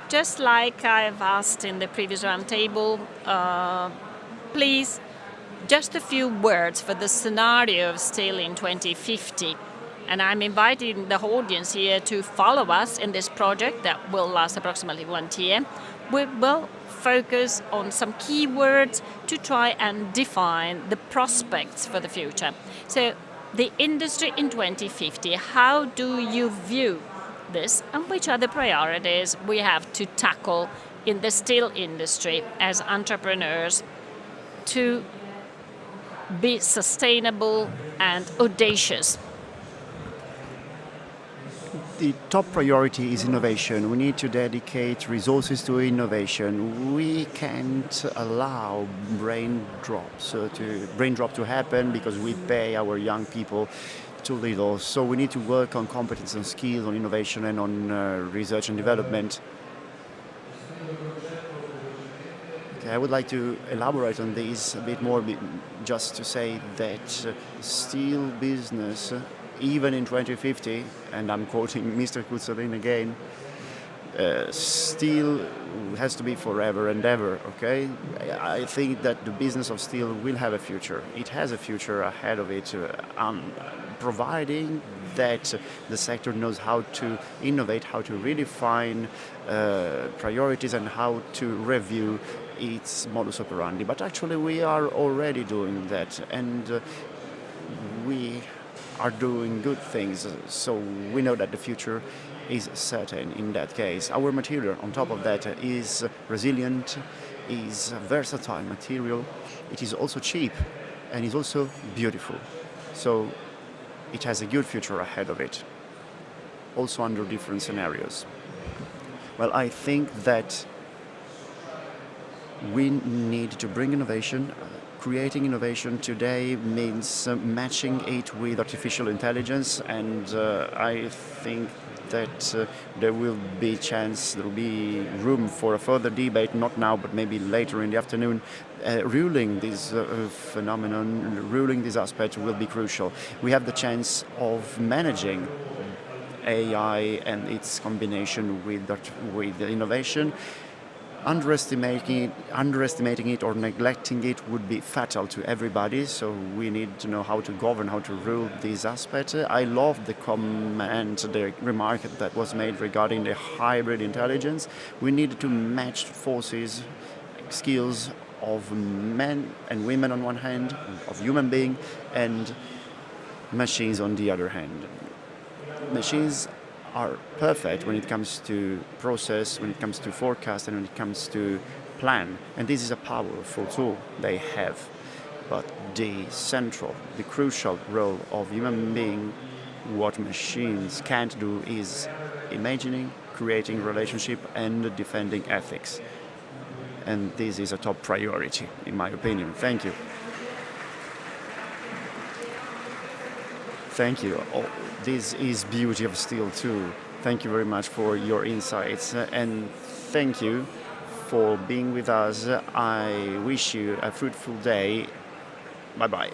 Just like I've asked in the previous roundtable, please, just a few words for the scenario of steel in 2050. And I'm inviting the audience here to follow us in this project that will last approximately 1 year. We will focus on some keywords to try and define the prospects for the future. So the industry in 2050, how do you view this, and which are the priorities we have to tackle in the steel industry as entrepreneurs to be sustainable and audacious? The top priority is innovation. We need to dedicate resources to innovation. We can't allow brain drop to happen because we pay our young people too little. So we need to work on competence and skills, on innovation and on research and development. Okay, I would like to elaborate on this a bit more, just to say that steel business, even in 2050, and I'm quoting Mr. Cuzzolin again, Steel has to be forever and ever, okay? I think that the business of steel will have a future. It has a future ahead of it, providing that the sector knows how to innovate, how to redefine priorities and how to review its modus operandi. But actually we are already doing that, and we are doing good things, so we know that the future is certain in that case. Our material, on top of that, is resilient, is a versatile material. It is also cheap and is also beautiful. So it has a good future ahead of it, also under different scenarios. Well, I think that we need to bring innovation. Creating innovation today means matching it with artificial intelligence, and I think that there will be room for a further debate, not now, but maybe later in the afternoon. Ruling this phenomenon, ruling this aspect will be crucial. We have the chance of managing AI and its combination with innovation. Underestimating it or neglecting it would be fatal to everybody, so we need to know how to govern, how to rule this aspect. I love the comment, the remark that was made regarding the hybrid intelligence. We need to match forces, skills of men and women on one hand, of human being, and machines on the other hand. Machines are perfect when it comes to process, when it comes to forecast, and when it comes to plan. And this is a powerful tool they have. But the crucial role of human being, what machines can't do, is imagining, creating relationship, and defending ethics. And this is a top priority, in my opinion. Thank you. Thank you. Oh, this is beauty of steel too. Thank you very much for your insights, and thank you for being with us. I wish you a fruitful day. Bye-bye.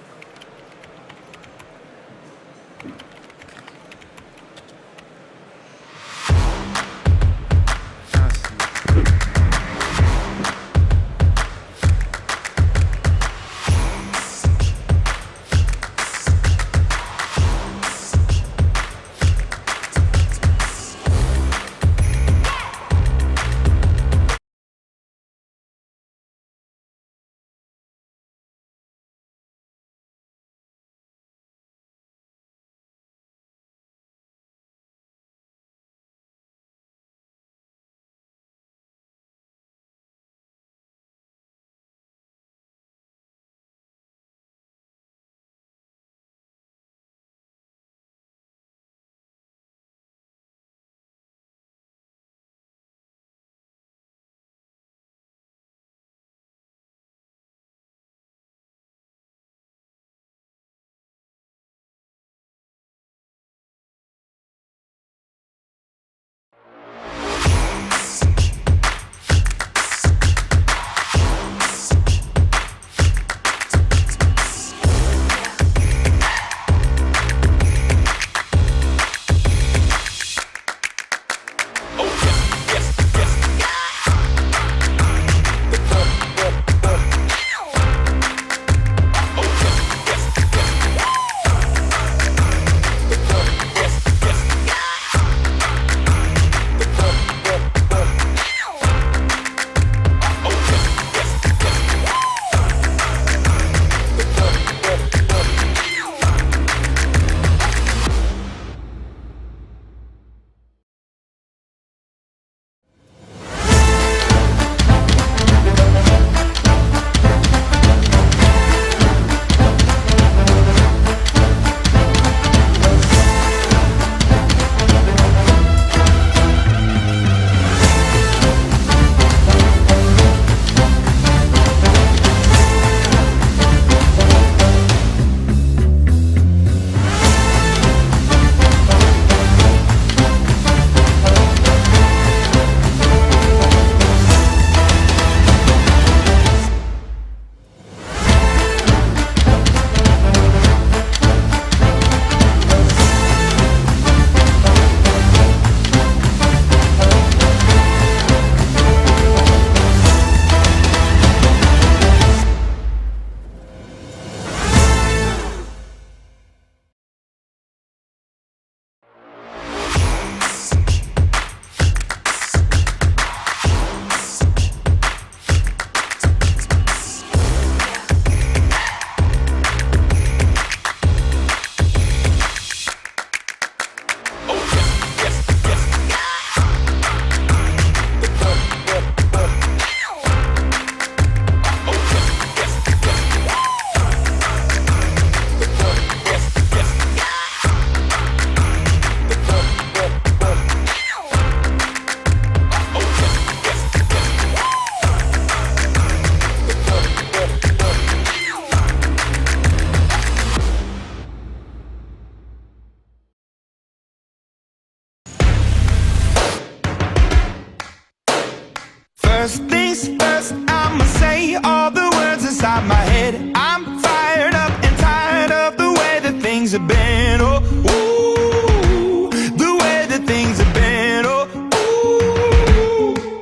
First things first, I'ma say all the words inside my head. I'm fired up and tired of the way that things have been. Oh, ooh, the way that things have been. Oh,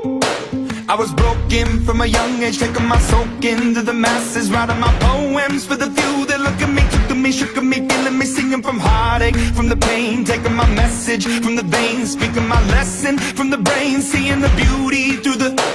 ooh. I was broken from a young age, taking my soak into the masses, writing my poems for the few that look at me, took to me, shook at me, feeling me, singing from heartache, from the pain, taking my message from the veins, speaking my lesson from the brain, seeing the beauty through the